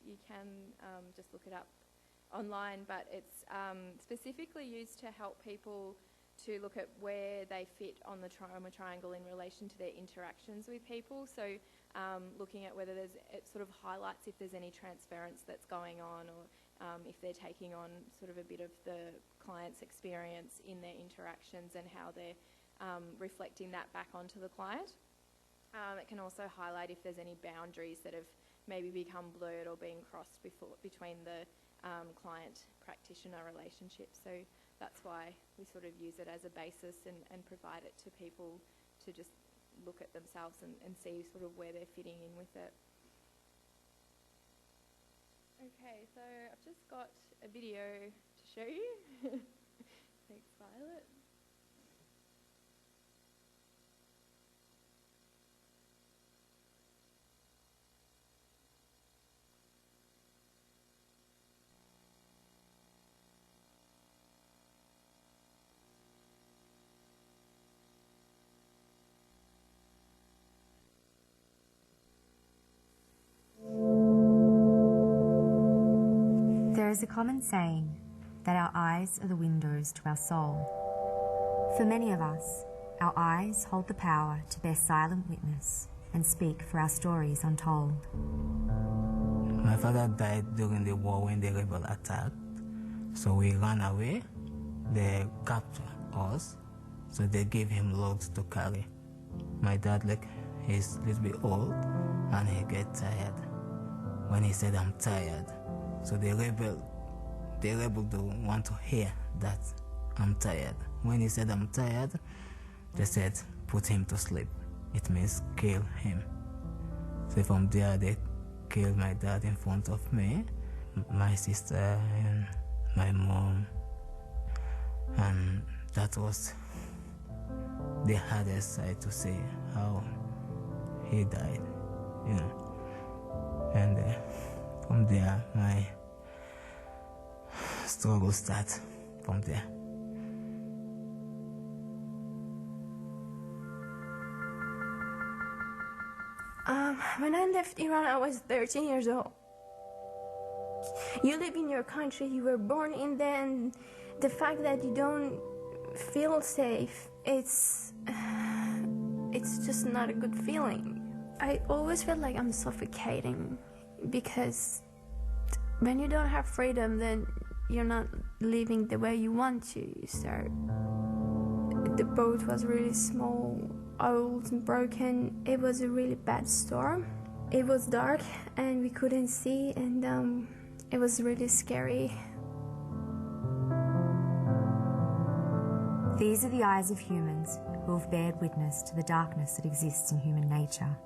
You can just look it up online, but it's specifically used to help people to look at where they fit on the trauma triangle in relation to their interactions with people. So looking at whether it sort of highlights if there's any transference that's going on, or if they're taking on sort of a bit of the client's experience in their interactions and how they're reflecting that back onto the client. It can also highlight if there's any boundaries that have maybe become blurred or been crossed between the client-practitioner relationship. So that's why we sort of use it as a basis and provide it to people to just look at themselves and see sort of where they're fitting in with it. Okay, so I've just got a video to show you. Thanks, Violet. There is a common saying that our eyes are the windows to our soul. For many of us, our eyes hold the power to bear silent witness and speak for our stories untold. My father died during the war when the rebel attacked, so we ran away. They captured us, so they gave him loads to carry. My dad, he's a little bit old, and he gets tired. When he said, "I'm tired," so the rebel don't want to hear that I'm tired. When he said, "I'm tired," they said, "Put him to sleep." It means kill him. So from there, they killed my dad in front of me, my sister and my mom. And that was the hardest side to see, how he died, you know. And from there, my struggle starts from there. When I left Iran, I was 13 years old. You live in your country, you were born in there, and the fact that you don't feel safe, it's just not a good feeling. I always feel like I'm suffocating, because when you don't have freedom, then you're not living the way you want to. So the boat was really small, old and broken. It was a really bad storm. It was dark and we couldn't see, and it was really scary. These are the eyes of humans who have bared witness to the darkness that exists in human nature.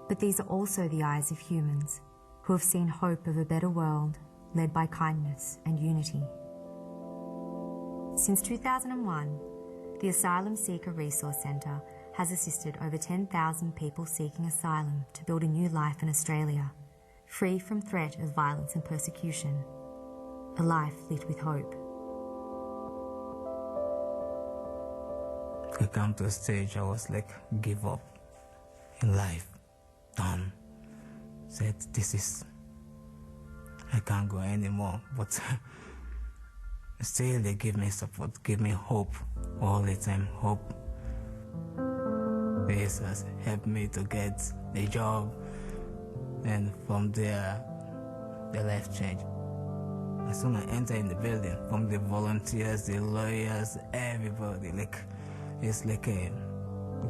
But these are also the eyes of humans who have seen hope of a better world led by kindness and unity. Since 2001, the Asylum Seeker Resource Centre has assisted over 10,000 people seeking asylum to build a new life in Australia, free from threat of violence and persecution, a life lit with hope. I come to a stage I was like, give up in life, done. Said, I can't go anymore, but still they give me support, give me hope all the time, hope. This has helped me to get a job, and from there, the life changed. As soon as I enter in the building, from the volunteers, the lawyers, everybody, it's like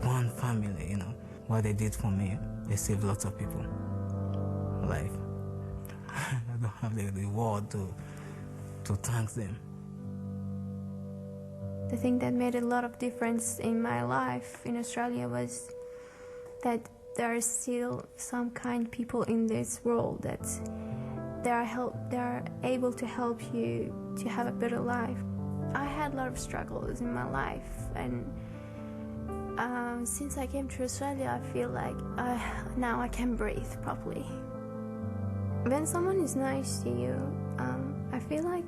one family, you know. What they did for me, they saved lots of people life. I don't have the word to thank them. The thing that made a lot of difference in my life in Australia was that there are still some kind people in this world that they are able to help you to have a better life. I had a lot of struggles in my life, and since I came to Australia, I feel like now I can breathe properly. When someone is nice to you, I feel like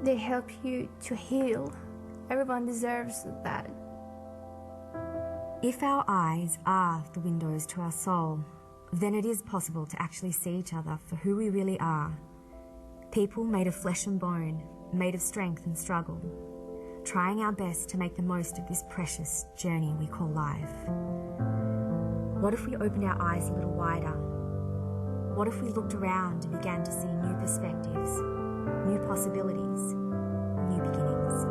they help you to heal. Everyone deserves that. If our eyes are the windows to our soul, then it is possible to actually see each other for who we really are. People made of flesh and bone, made of strength and struggle, trying our best to make the most of this precious journey we call life. What if we opened our eyes a little wider? What if we looked around and began to see new perspectives, new possibilities, new beginnings?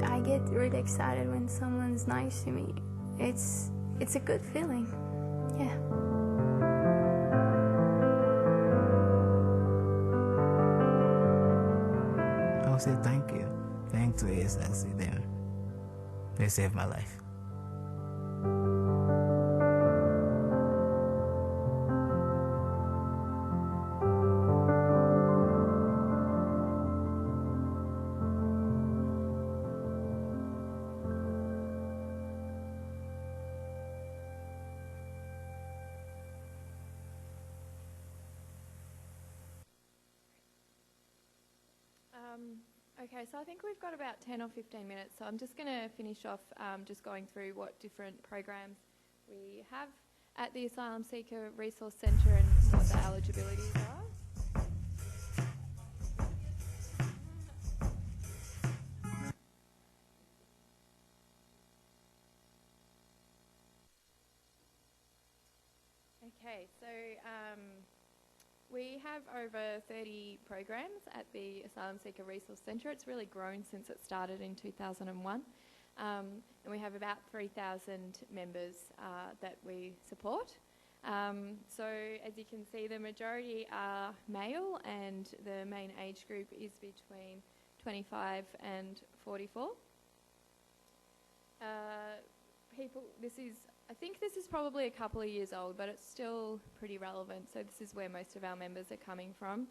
I get really excited when someone's nice to me. It's a good feeling. Yeah. I'll say thank you. Thank to ASIC them. They saved my life. Okay, so I think we've got about 10 or 15 minutes, so I'm just going to finish off just going through what different programs we have at the Asylum Seeker Resource Centre and what the eligibilities are. Okay, so we have over 30 programs at the Asylum Seeker Resource Centre. It's really grown since it started in 2001. And we have about 3,000 members that we support. So as you can see, the majority are male, and the main age group is between 25 and 44. I think this is probably a couple of years old, but it's still pretty relevant. So this is where most of our members are coming from.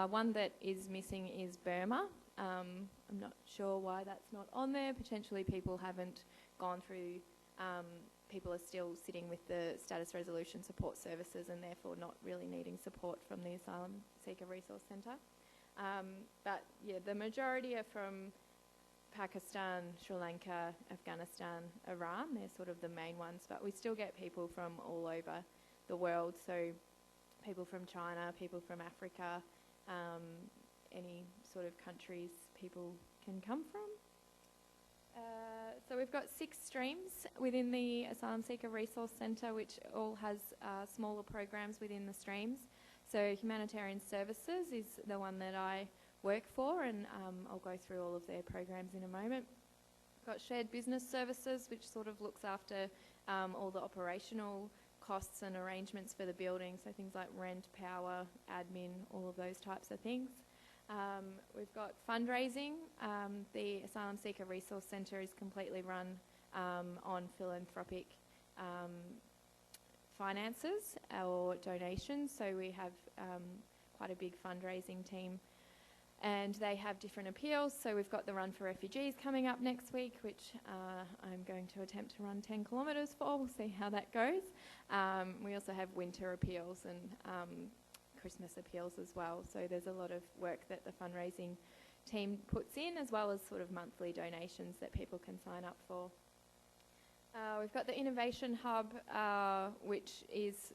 One that is missing is Burma. I'm not sure why that's not on there. Potentially people haven't gone through, people are still sitting with the Status Resolution Support Services and therefore not really needing support from the Asylum Seeker Resource Centre. But yeah, the majority are from Pakistan, Sri Lanka, Afghanistan, Iran. They're sort of the main ones, but we still get people from all over the world. So people from China, people from Africa, any sort of countries people can come from. So we've got 6 streams within the Asylum Seeker Resource Centre, which all has smaller programs within the streams. So humanitarian services is the one that I work for, and I'll go through all of their programs in a moment. We've got shared business services, which sort of looks after all the operational costs and arrangements for the building, so things like rent, power, admin, all of those types of things. We've got fundraising. The Asylum Seeker Resource Centre is completely run on philanthropic finances or donations, so we have quite a big fundraising team, and they have different appeals. So we've got the Run for Refugees coming up next week, which I'm going to attempt to run 10 kilometres for. We'll see how that goes. We also have winter appeals and Christmas appeals as well. So there's a lot of work that the fundraising team puts in, as well as sort of monthly donations that people can sign up for. We've got the Innovation Hub, which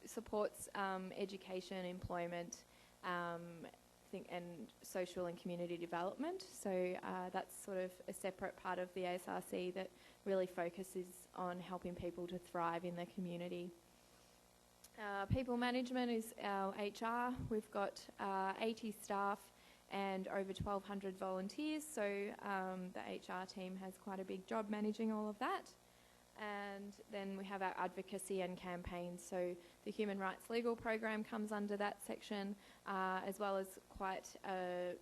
supports education, employment, and social and community development. So that's sort of a separate part of the ASRC that really focuses on helping people to thrive in the community. People management is our HR. We've got 80 staff and over 1,200 volunteers, so the HR team has quite a big job managing all of that. And then we have our advocacy and campaigns, so the Human Rights Legal Program comes under that section, as well as quite a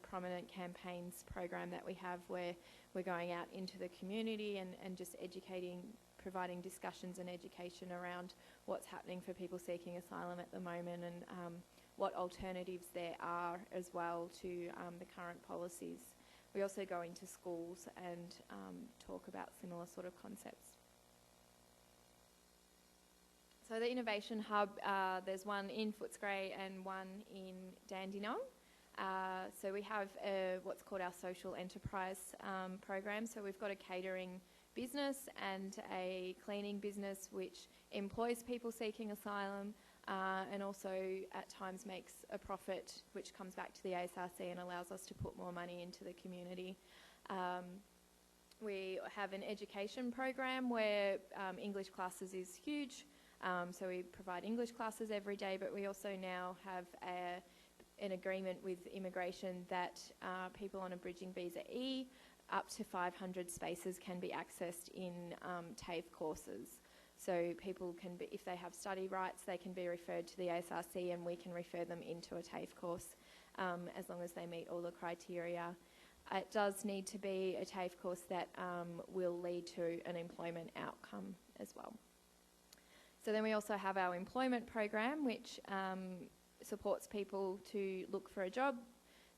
prominent campaigns program that we have where we're going out into the community and just educating, providing discussions and education around what's happening for people seeking asylum at the moment, and what alternatives there are as well to the current policies. We also go into schools and talk about similar sort of concepts. So the Innovation Hub, there's one in Footscray and one in Dandenong. So we have what's called our social enterprise program. So we've got a catering business and a cleaning business which employs people seeking asylum, and also at times makes a profit which comes back to the ASRC and allows us to put more money into the community. We have an education program where English classes is huge. So we provide English classes every day, but we also now have an agreement with immigration that people on a bridging visa E, up to 500 spaces can be accessed in TAFE courses. So people can be, if they have study rights, they can be referred to the ASRC and we can refer them into a TAFE course as long as they meet all the criteria. It does need to be a TAFE course that will lead to an employment outcome as well. So then we also have our employment program, which supports people to look for a job.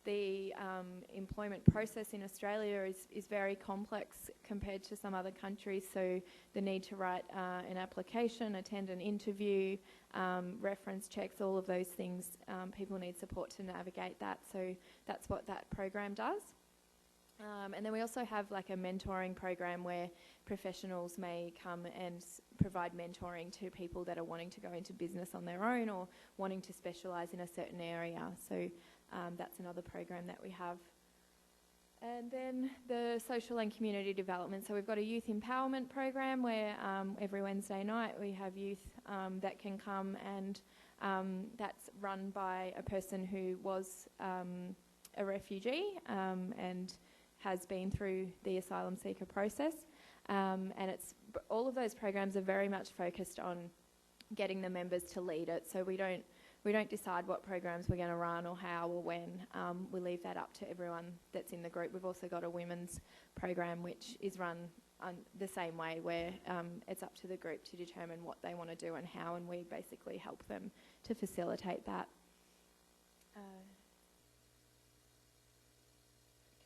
The employment process in Australia is very complex compared to some other countries, so the need to write an application, attend an interview, reference checks, all of those things, people need support to navigate that, so that's what that program does. And then we also have like a mentoring program where professionals may come and provide mentoring to people that are wanting to go into business on their own or wanting to specialise in a certain area. So that's another program that we have. And then the social and community development. So we've got a youth empowerment program where every Wednesday night we have youth that can come, and that's run by a person who was a refugee and has been through the asylum seeker process. And all of those programs are very much focused on getting the members to lead it. So we don't we don't decide what programs we're going to run or how or when. We leave that up to everyone that's in the group. We've also got a women's program which is run the same way, where it's up to the group to determine what they want to do and how, and we basically help them to facilitate that.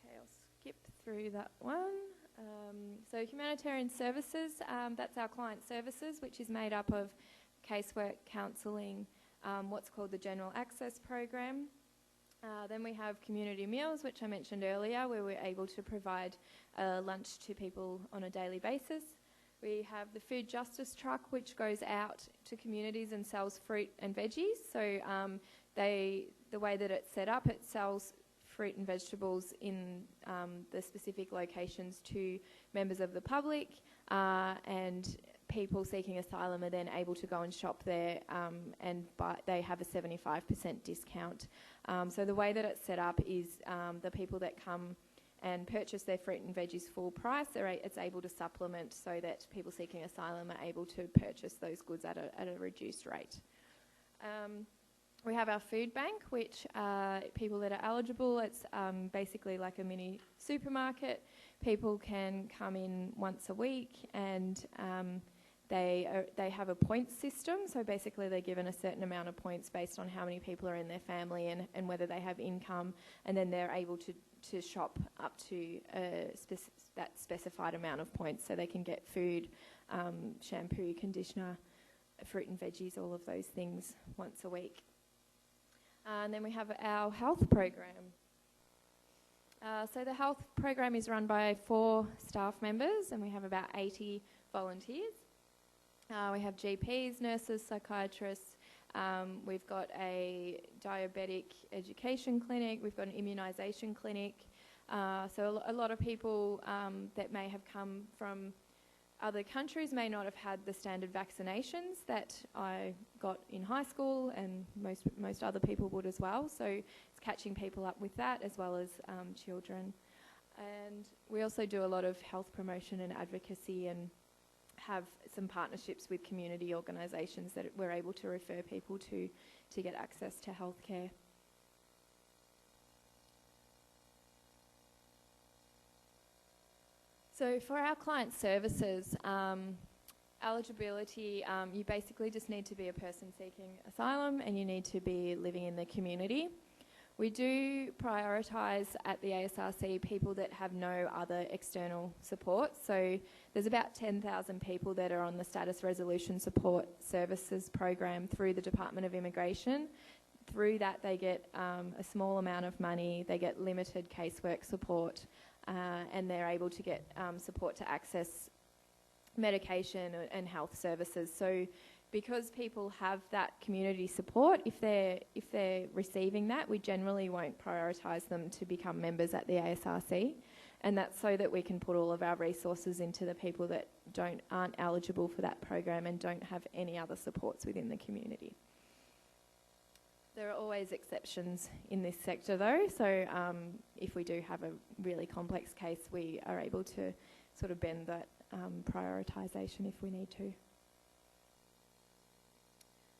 Okay, I'll skip through that one. So humanitarian services, that's our client services, which is made up of casework, counselling, what's called the General Access Program. Then we have community meals, which I mentioned earlier, where we're able to provide lunch to people on a daily basis. We have the Food Justice Truck, which goes out to communities and sells fruit and veggies. So the way that it's set up, it sells fruit and vegetables in the specific locations to members of the public, and people seeking asylum are then able to go and shop there, and they have a 75% discount. So the way that it's set up is the people that come and purchase their fruit and veggies full price, it's able to supplement so that people seeking asylum are able to purchase those goods at a reduced rate. We have our food bank, which people that are eligible, it's basically like a mini supermarket. People can come in once a week, and they have a points system. So basically they're given a certain amount of points based on how many people are in their family and whether they have income, and then they're able to shop up to that specified amount of points, so they can get food, shampoo, conditioner, fruit and veggies, all of those things once a week. And then we have our health program. So the health program is run by 4 staff members, and we have about 80 volunteers. We have GPs, nurses, psychiatrists. We've got a diabetic education clinic. We've got an immunisation clinic. So a lot of people that may have come from other countries may not have had the standard vaccinations that I got in high school, and most other people would as well. So it's catching people up with that, as well as children. And we also do a lot of health promotion and advocacy, and have some partnerships with community organisations that we're able to refer people to get access to healthcare. So for our client services, eligibility, you basically just need to be a person seeking asylum, and you need to be living in the community. We do prioritise at the ASRC people that have no other external support. So there's about 10,000 people that are on the Status Resolution Support Services program through the Department of Immigration. Through that they get a small amount of money, they get limited casework support, and they're able to get support to access medication and health services. So because people have that community support, if they're receiving that, we generally won't prioritise them to become members at the ASRC, and that's so that we can put all of our resources into the people that aren't eligible for that program and don't have any other supports within the community. There are always exceptions in this sector though, so if we do have a really complex case, we are able to sort of bend that prioritisation if we need to.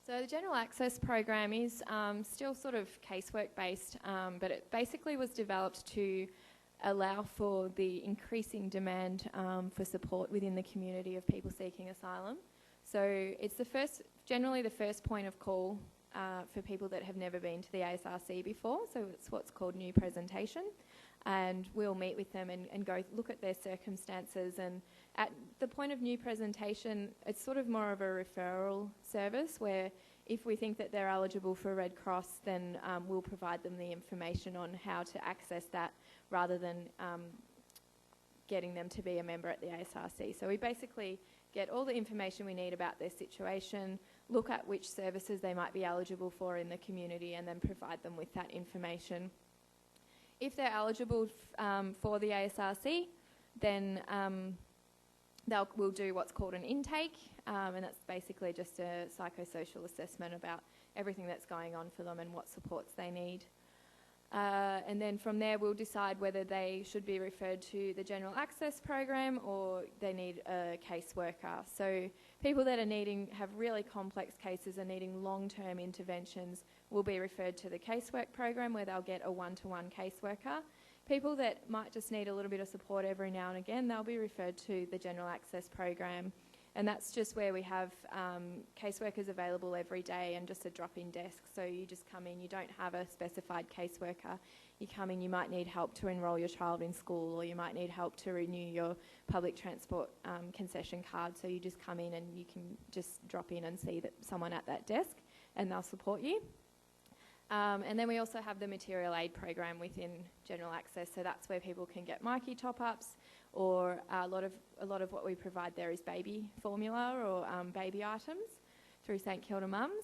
So the General Access Program is still sort of casework based, but it basically was developed to allow for the increasing demand for support within the community of people seeking asylum. So it's generally the first point of call for people that have never been to the ASRC before, so it's what's called new presentation, and we'll meet with them and go look at their circumstances, and at the point of new presentation it's sort of more of a referral service where if we think that they're eligible for Red Cross, then we'll provide them the information on how to access that rather than getting them to be a member at the ASRC. So we basically get all the information we need about their situation, look at which services they might be eligible for in the community, and then provide them with that information. If they're eligible for the ASRC, then we'll do what's called an intake, and that's basically just a psychosocial assessment about everything that's going on for them and what supports they need. And then from there we'll decide whether they should be referred to the general access program or they need a caseworker. So people that have really complex cases and needing long-term interventions will be referred to the casework program where they'll get a one-to-one caseworker. People that might just need a little bit of support every now and again, they'll be referred to the general access program. And that's just where we have caseworkers available every day and just a drop-in desk. So you just come in, you don't have a specified caseworker. You come in, you might need help to enrol your child in school, or you might need help to renew your public transport concession card. So you just come in and you can just drop in and see that someone at that desk and they'll support you. And then we also have the material aid program within general access. So that's where people can get Myki top-ups, or a lot of what we provide there is baby formula or baby items through St Kilda Mums.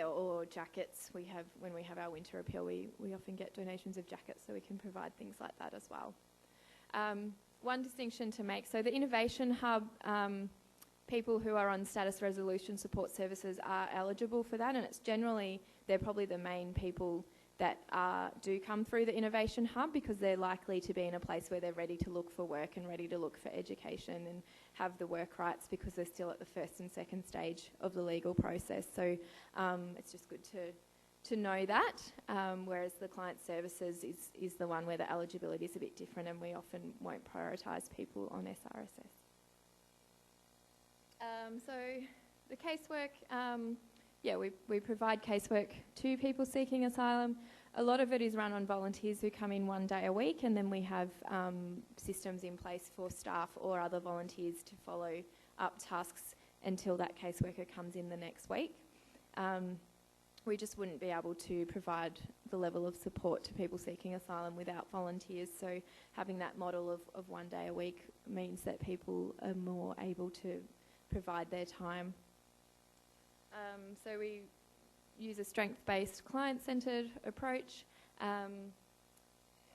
Or jackets. When we have our winter appeal, we often get donations of jackets, so we can provide things like that as well. One distinction to make, so the Innovation Hub, people who are on status resolution support services are eligible for that, and they're probably the main people that do come through the Innovation Hub, because they're likely to be in a place where they're ready to look for work and ready to look for education and have the work rights, because they're still at the first and second stage of the legal process. So it's just good to know that, whereas the client services is the one where the eligibility is a bit different, and we often won't prioritise people on SRSS. So the casework, we provide casework to people seeking asylum. A lot of it is run on volunteers who come in 1 day a week, and then we have systems in place for staff or other volunteers to follow up tasks until that caseworker comes in the next week. We just wouldn't be able to provide the level of support to people seeking asylum without volunteers, so having that model of 1 day a week means that people are more able to provide their time. So we use a strength-based, client-centred approach,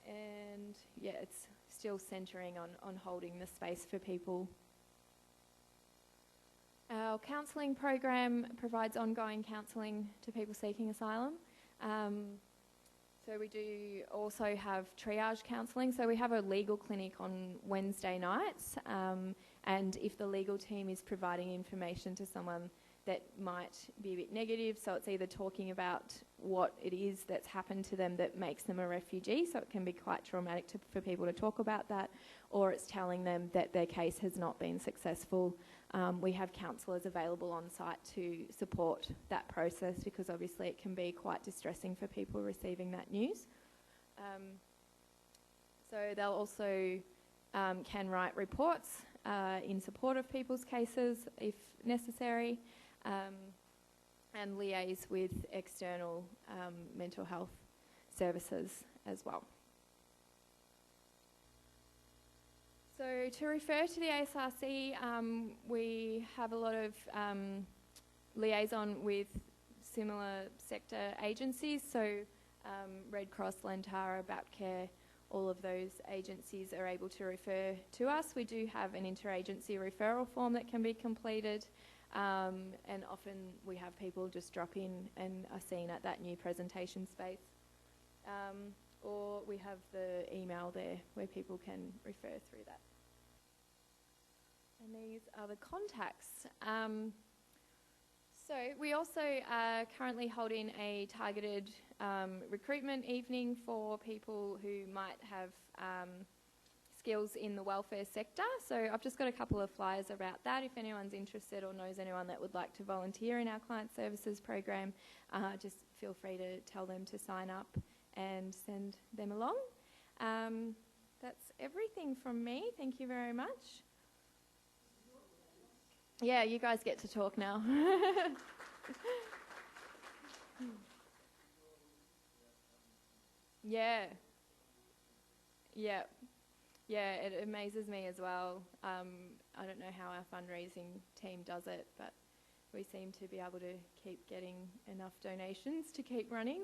it's still centering on holding the space for people. Our counselling program provides ongoing counselling to people seeking asylum. So we do also have triage counselling. So we have a legal clinic on Wednesday nights, and if the legal team is providing information to someone that might be a bit negative, so it's either talking about what it is that's happened to them that makes them a refugee, so it can be quite traumatic for people to talk about that, or it's telling them that their case has not been successful. We have counsellors available on site to support that process, because obviously it can be quite distressing for people receiving that news. So they'll also can write reports in support of people's cases if necessary, and liaise with external mental health services as well. So to refer to the ASRC, we have a lot of liaison with similar sector agencies, so Red Cross, Lantara, BAPCare, all of those agencies are able to refer to us. We do have an interagency referral form that can be completed, and often we have people just drop in and are seen at that new presentation space. Or we have the email there where people can refer through that. And these are the contacts. So we also are currently holding a targeted recruitment evening for people who might have skills in the welfare sector. So I've just got a couple of flyers about that. If anyone's interested or knows anyone that would like to volunteer in our client services program, just feel free to tell them to sign up and send them along. That's everything from me. Thank you very much. Yeah, you guys get to talk now. Yeah, it amazes me as well. I don't know how our fundraising team does it, but we seem to be able to keep getting enough donations to keep running.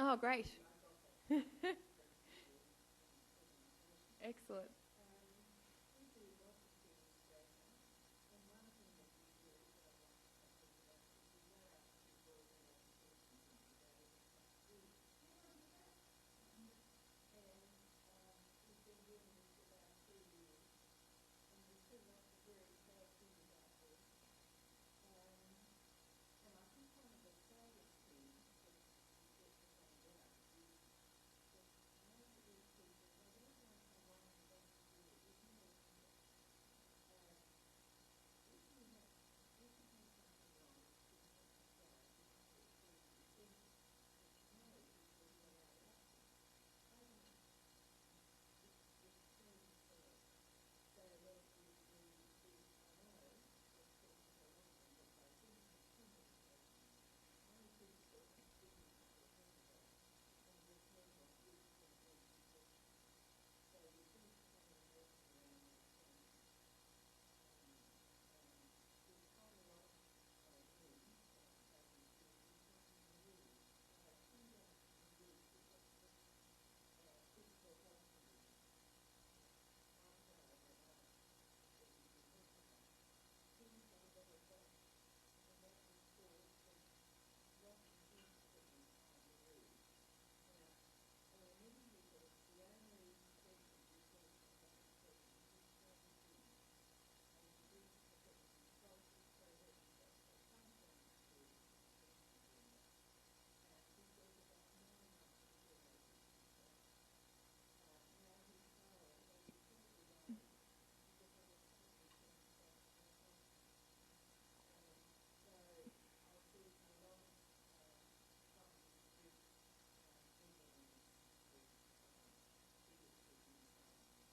Oh, great. Excellent.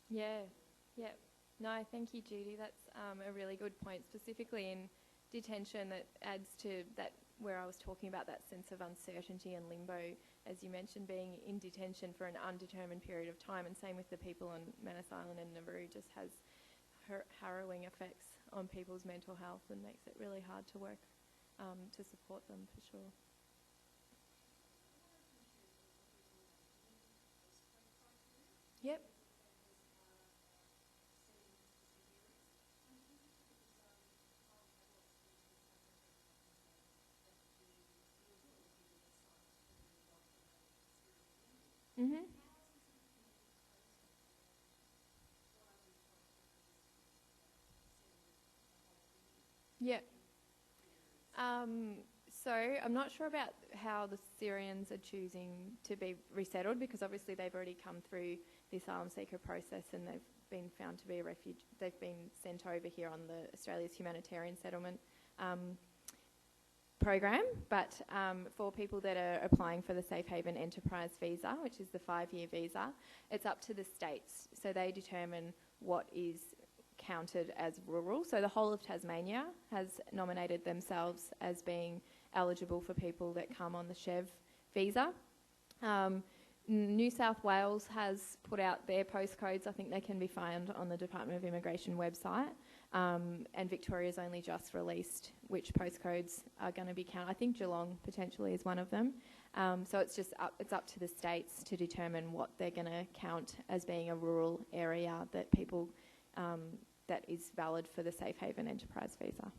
Yeah, yeah. No, thank you, Judy. That's a really good point, specifically in detention. That adds to that where I was talking about that sense of uncertainty and limbo, as you mentioned, being in detention for an undetermined period of time, and same with the people on Manus Island and Nauru, just has harrowing effects on people's mental health and makes it really hard to work to support them, for sure. Yep. Mhm. Yeah. So I'm not sure about how the Syrians are choosing to be resettled, because obviously they've already come through the asylum seeker process and they've been found to be a refugee. They've been sent over here on the Australia's humanitarian settlement program. But for people that are applying for the Safe Haven Enterprise visa, which is the 5-year visa, it's up to the states. So they determine what is counted as rural. So the whole of Tasmania has nominated themselves as being eligible for people that come on the Chev visa. New South Wales has put out their postcodes. I think they can be found on the Department of Immigration website. And Victoria's only just released which postcodes are going to be counted. I think Geelong potentially is one of them. So it's up to the states to determine what they're going to count as being a rural area that people that is valid for the Safe Haven Enterprise visa.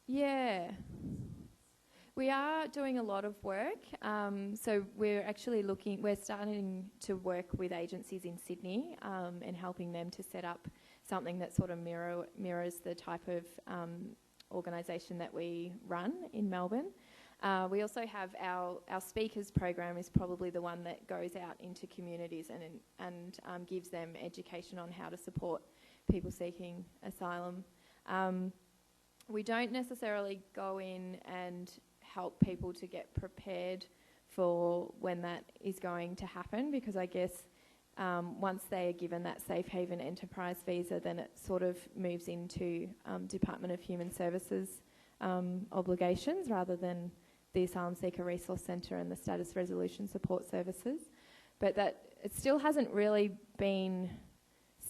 Yeah. We are doing a lot of work. So we're starting to work with agencies in Sydney and helping them to set up something that sort of mirrors the type of organisation that we run in Melbourne. We also have our speakers program is probably the one that goes out into communities and gives them education on how to support people seeking asylum. We don't necessarily go in and help people to get prepared for when that is going to happen, because I guess once they are given that Safe Haven Enterprise visa, then it sort of moves into Department of Human Services obligations rather than the Asylum Seeker Resource Centre and the Status Resolution Support Services. But that it still hasn't really been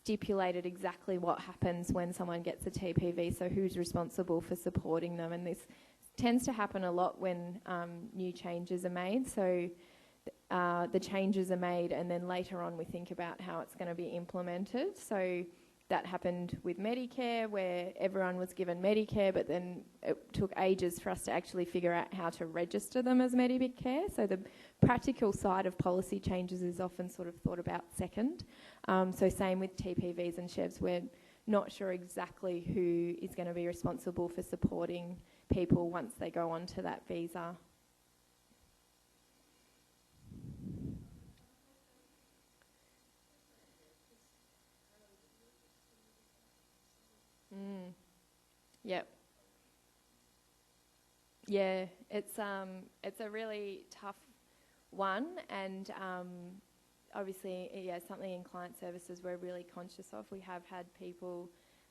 stipulated exactly what happens when someone gets a TPV, so who's responsible for supporting them. And this tends to happen a lot when new changes are made. So the changes are made and then later on we think about how it's going to be implemented. So that happened with Medicare, where everyone was given Medicare, but then it took ages for us to actually figure out how to register them as Medicare. So the practical side of policy changes is often sort of thought about second. So same with TPVs and chefs. We're not sure exactly who is going to be responsible for supporting people once they go onto that visa. Yep. Yeah, it's a really tough one, and obviously, yeah, something in client services we're really conscious of. We have had people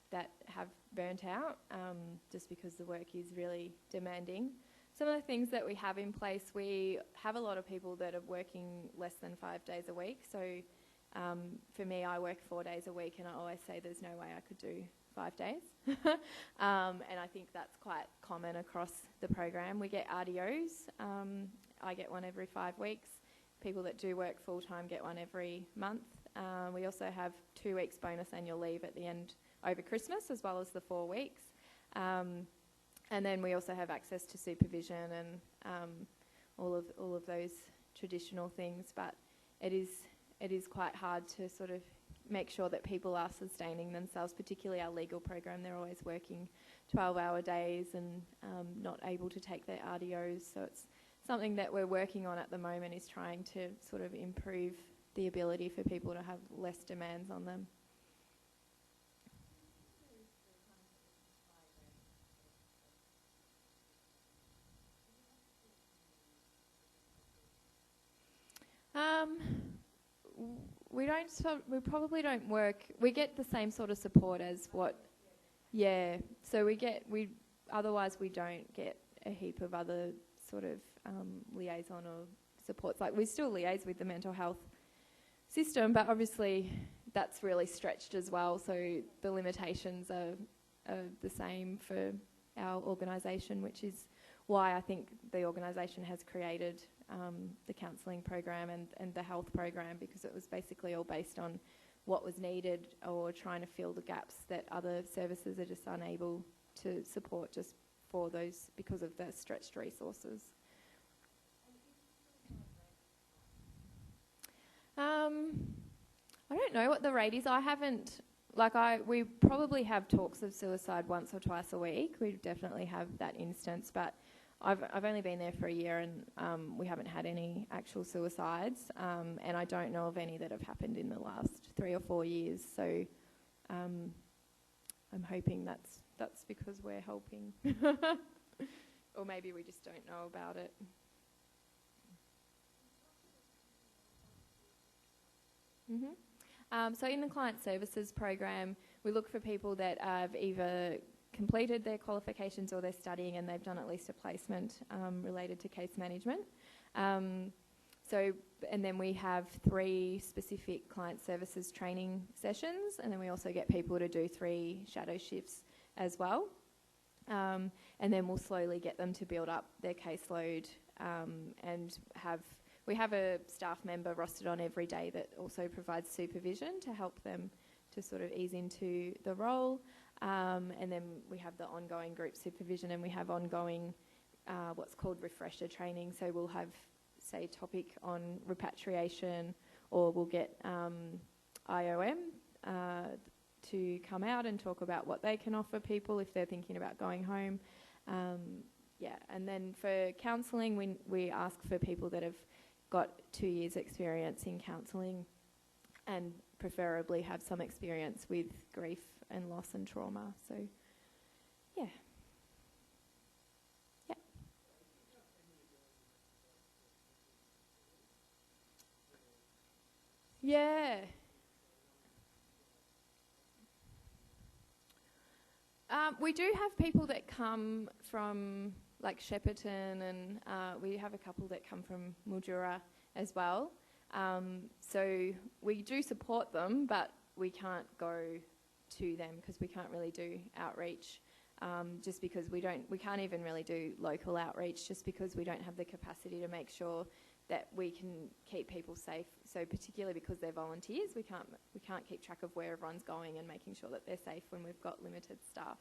that have burnt out just because the work is really demanding. Some of the things that we have in place, we have a lot of people that are working less than 5 days a week. So for me, I work 4 days a week, and I always say there's no way I could do 5 days. And I think that's quite common across the program. We get RDOs. I get one every 5 weeks. People that do work full-time get one every month. We also have 2 weeks bonus annual leave at the end over Christmas, as well as the 4 weeks. And then we also have access to supervision and all of those traditional things. But it is quite hard to sort of make sure that people are sustaining themselves, particularly our legal program. They're always working 12-hour days and not able to take their RDOs. So it's something that we're working on at the moment, is trying to sort of improve the ability for people to have less demands on them. We probably don't work. We get the same sort of support as what, yeah. So otherwise we don't get a heap of other sort of liaison or supports. Like, we still liaise with the mental health system, but obviously that's really stretched as well. So the limitations are the same for our organisation, which is why I think the organisation has created the counselling program and the health program, because it was basically all based on what was needed or trying to fill the gaps that other services are just unable to support just for those, because of the stretched resources. I don't know what the rate is. I haven't, we probably have talks of suicide once or twice a week. We definitely have that instance, but I've only been there for a year, and we haven't had any actual suicides, and I don't know of any that have happened in the last 3 or 4 years. So I'm hoping that's because we're helping, or maybe we just don't know about it. So in the client services program, we look for people that have either completed their qualifications or they're studying and they've done at least a placement related to case management. And then we have 3 specific client services training sessions, and then we also get people to do 3 shadow shifts as well. And then we'll slowly get them to build up their caseload, and we have a staff member rostered on every day that also provides supervision to help them to sort of ease into the role. And then we have the ongoing group supervision, and we have ongoing what's called refresher training. So we'll have, say, topic on repatriation, or we'll get IOM to come out and talk about what they can offer people if they're thinking about going home. And then for counselling, we ask for people that have got 2 years experience in counselling, and preferably have some experience with grief and loss and trauma. So, yeah. Yeah. Yeah. We do have people that come from like Shepparton, and we have a couple that come from Mildura as well. So we do support them, but we can't go to them because we can't really do outreach. Just because we can't even really do local outreach just because we don't have the capacity to make sure that we can keep people safe. So particularly because they're volunteers, we can't keep track of where everyone's going and making sure that they're safe when we've got limited staff.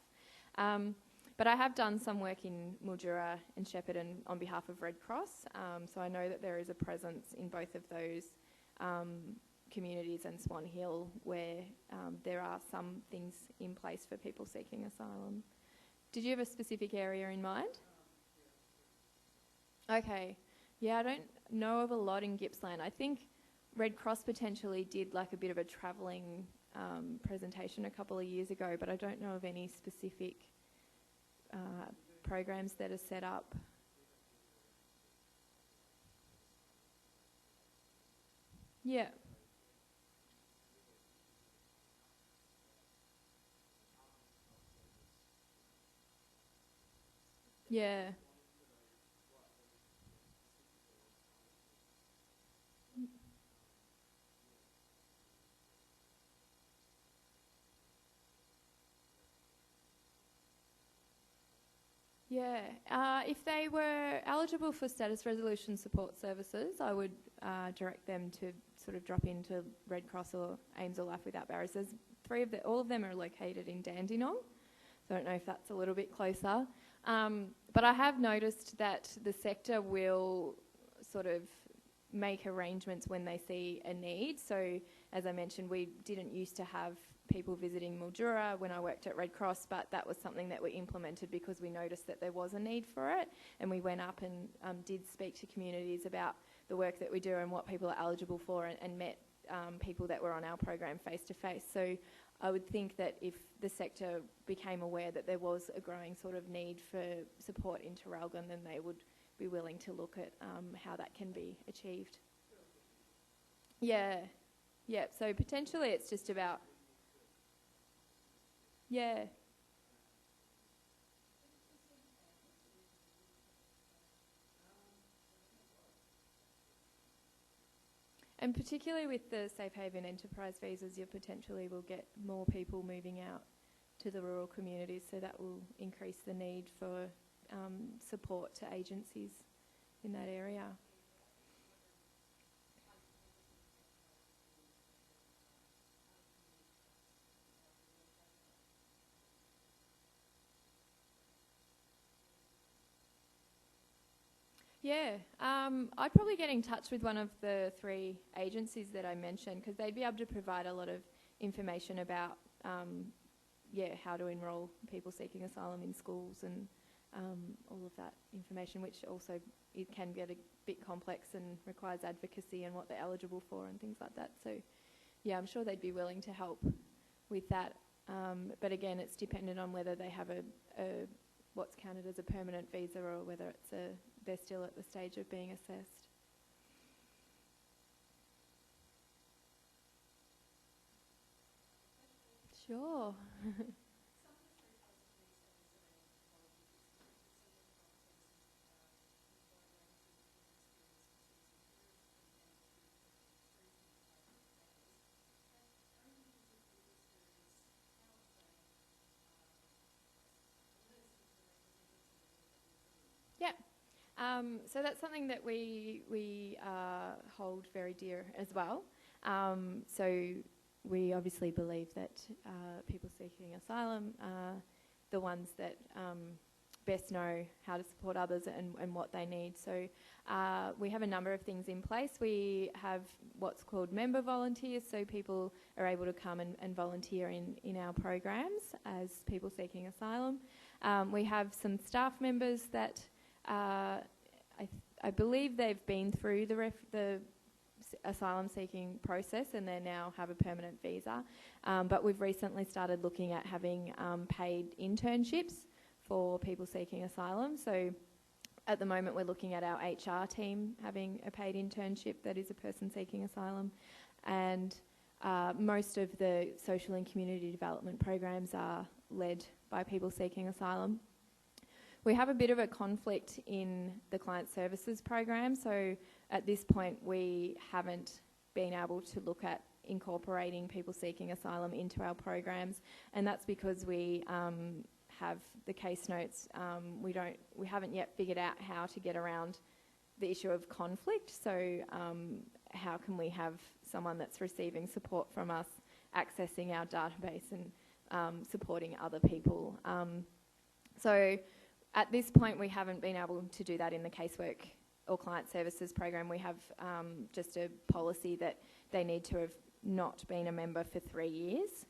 But I have done some work in Mildura and Shepparton on behalf of Red Cross, so I know that there is a presence in both of those communities and Swan Hill where there are some things in place for people seeking asylum. Did you have a specific area in mind? Okay. Yeah, I don't know of a lot in Gippsland. I think Red Cross potentially did like a bit of a travelling presentation a couple of years ago, but I don't know of any specific programs that are set up. Yeah. Yeah. Yeah, if they were eligible for status resolution support services, I would direct them to sort of drop into Red Cross or Aims of Life Without Barriers. There's all of them are located in Dandenong, so I don't know if that's a little bit closer. But I have noticed that the sector will sort of make arrangements when they see a need. So as I mentioned, we didn't used to have people visiting Mildura when I worked at Red Cross, but that was something that we implemented because we noticed that there was a need for it, and we went up and did speak to communities about the work that we do and what people are eligible for, and met people that were on our program face to face. So I would think that if the sector became aware that there was a growing sort of need for support in Traralgon, then they would be willing to look at how that can be achieved. Yeah, so potentially it's just about... Yeah. And particularly with the Safe Haven Enterprise visas, you potentially will get more people moving out to the rural communities, so that will increase the need for support to agencies in that area. Yeah, I'd probably get in touch with one of the 3 agencies that I mentioned, because they'd be able to provide a lot of information about how to enrol people seeking asylum in schools and all of that information, which also it can get a bit complex and requires advocacy and what they're eligible for and things like that. So yeah, I'm sure they'd be willing to help with that. But again, it's dependent on whether they have a what's counted as a permanent visa or whether it's they're still at the stage of being assessed. Sure. So that's something that we hold very dear as well. So we obviously believe that people seeking asylum are the ones that best know how to support others and what they need. So we have a number of things in place. We have what's called member volunteers, so people are able to come and volunteer in our programs as people seeking asylum. We have some staff members that I believe they've been through the asylum seeking process and they now have a permanent visa. But we've recently started looking at having paid internships for people seeking asylum. So at the moment we're looking at our HR team having a paid internship that is a person seeking asylum, and most of the social and community development programs are led by people seeking asylum. We have a bit of a conflict in the client services program, so at this point we haven't been able to look at incorporating people seeking asylum into our programs, and that's because we have the case notes. We haven't yet figured out how to get around the issue of conflict. So how can we have someone that's receiving support from us accessing our database and supporting other people? So at this point, we haven't been able to do that in the casework or client services program. We have just a policy that they need to have not been a member for 3 years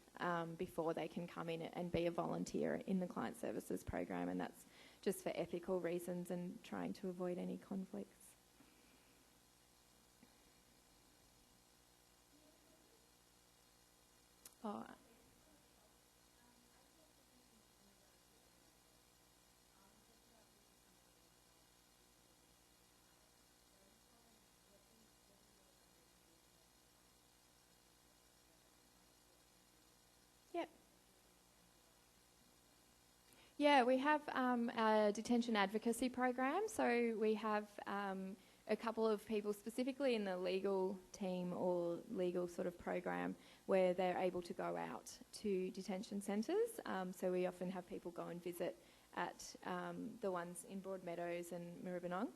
before they can come in and be a volunteer in the client services program, and that's just for ethical reasons and trying to avoid any conflicts. Oh. Yep. Yeah, we have a detention advocacy program. So we have a couple of people specifically in the legal team or legal sort of program where they're able to go out to detention centres. So we often have people go and visit at the ones in Broadmeadows and Maribyrnong.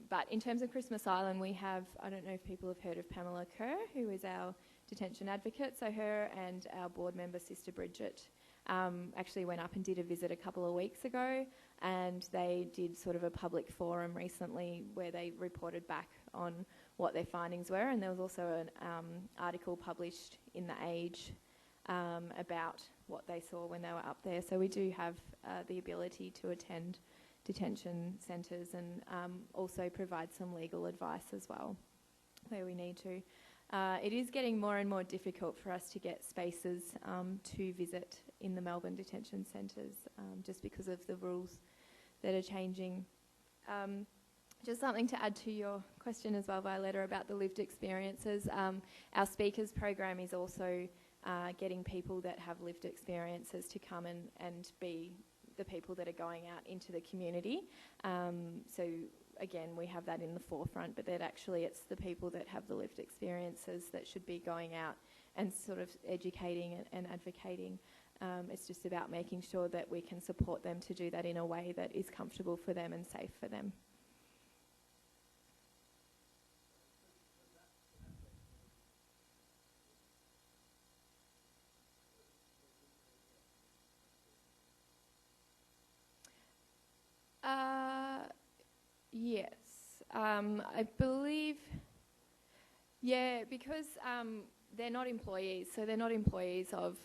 But in terms of Christmas Island, we have, I don't know if people have heard of Pamela Kerr, who is our detention advocate. So her and our board member, Sister Bridget, actually went up and did a visit a couple of weeks ago, and they did sort of a public forum recently where they reported back on what their findings were, and there was also an article published in The Age about what they saw when they were up there. So we do have the ability to attend detention centres and also provide some legal advice as well where we need to. It is getting more and more difficult for us to get spaces to visit in the Melbourne detention centres just because of the rules that are changing. Just something to add to your question as well, Violetta, about the lived experiences. Our speakers program is also getting people that have lived experiences to come and be the people that are going out into the community. So again, we have that in the forefront, but that actually it's the people that have the lived experiences that should be going out and sort of educating and advocating. It's just about making sure that we can support them to do that in a way that is comfortable for them and safe for them. Yes, I believe, yeah, because they're not employees, so they're not employees of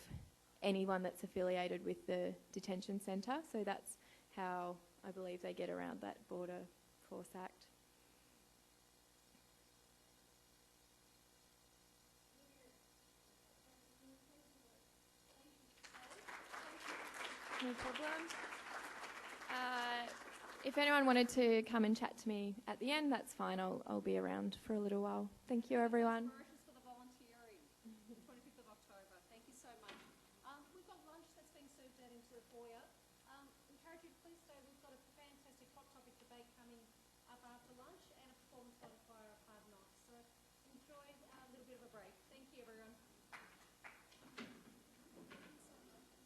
anyone that's affiliated with the detention centre, so that's how I believe they get around that Border Force Act. No problem. If anyone wanted to come and chat to me at the end, that's fine. I'll be around for a little while. Thank you, everyone.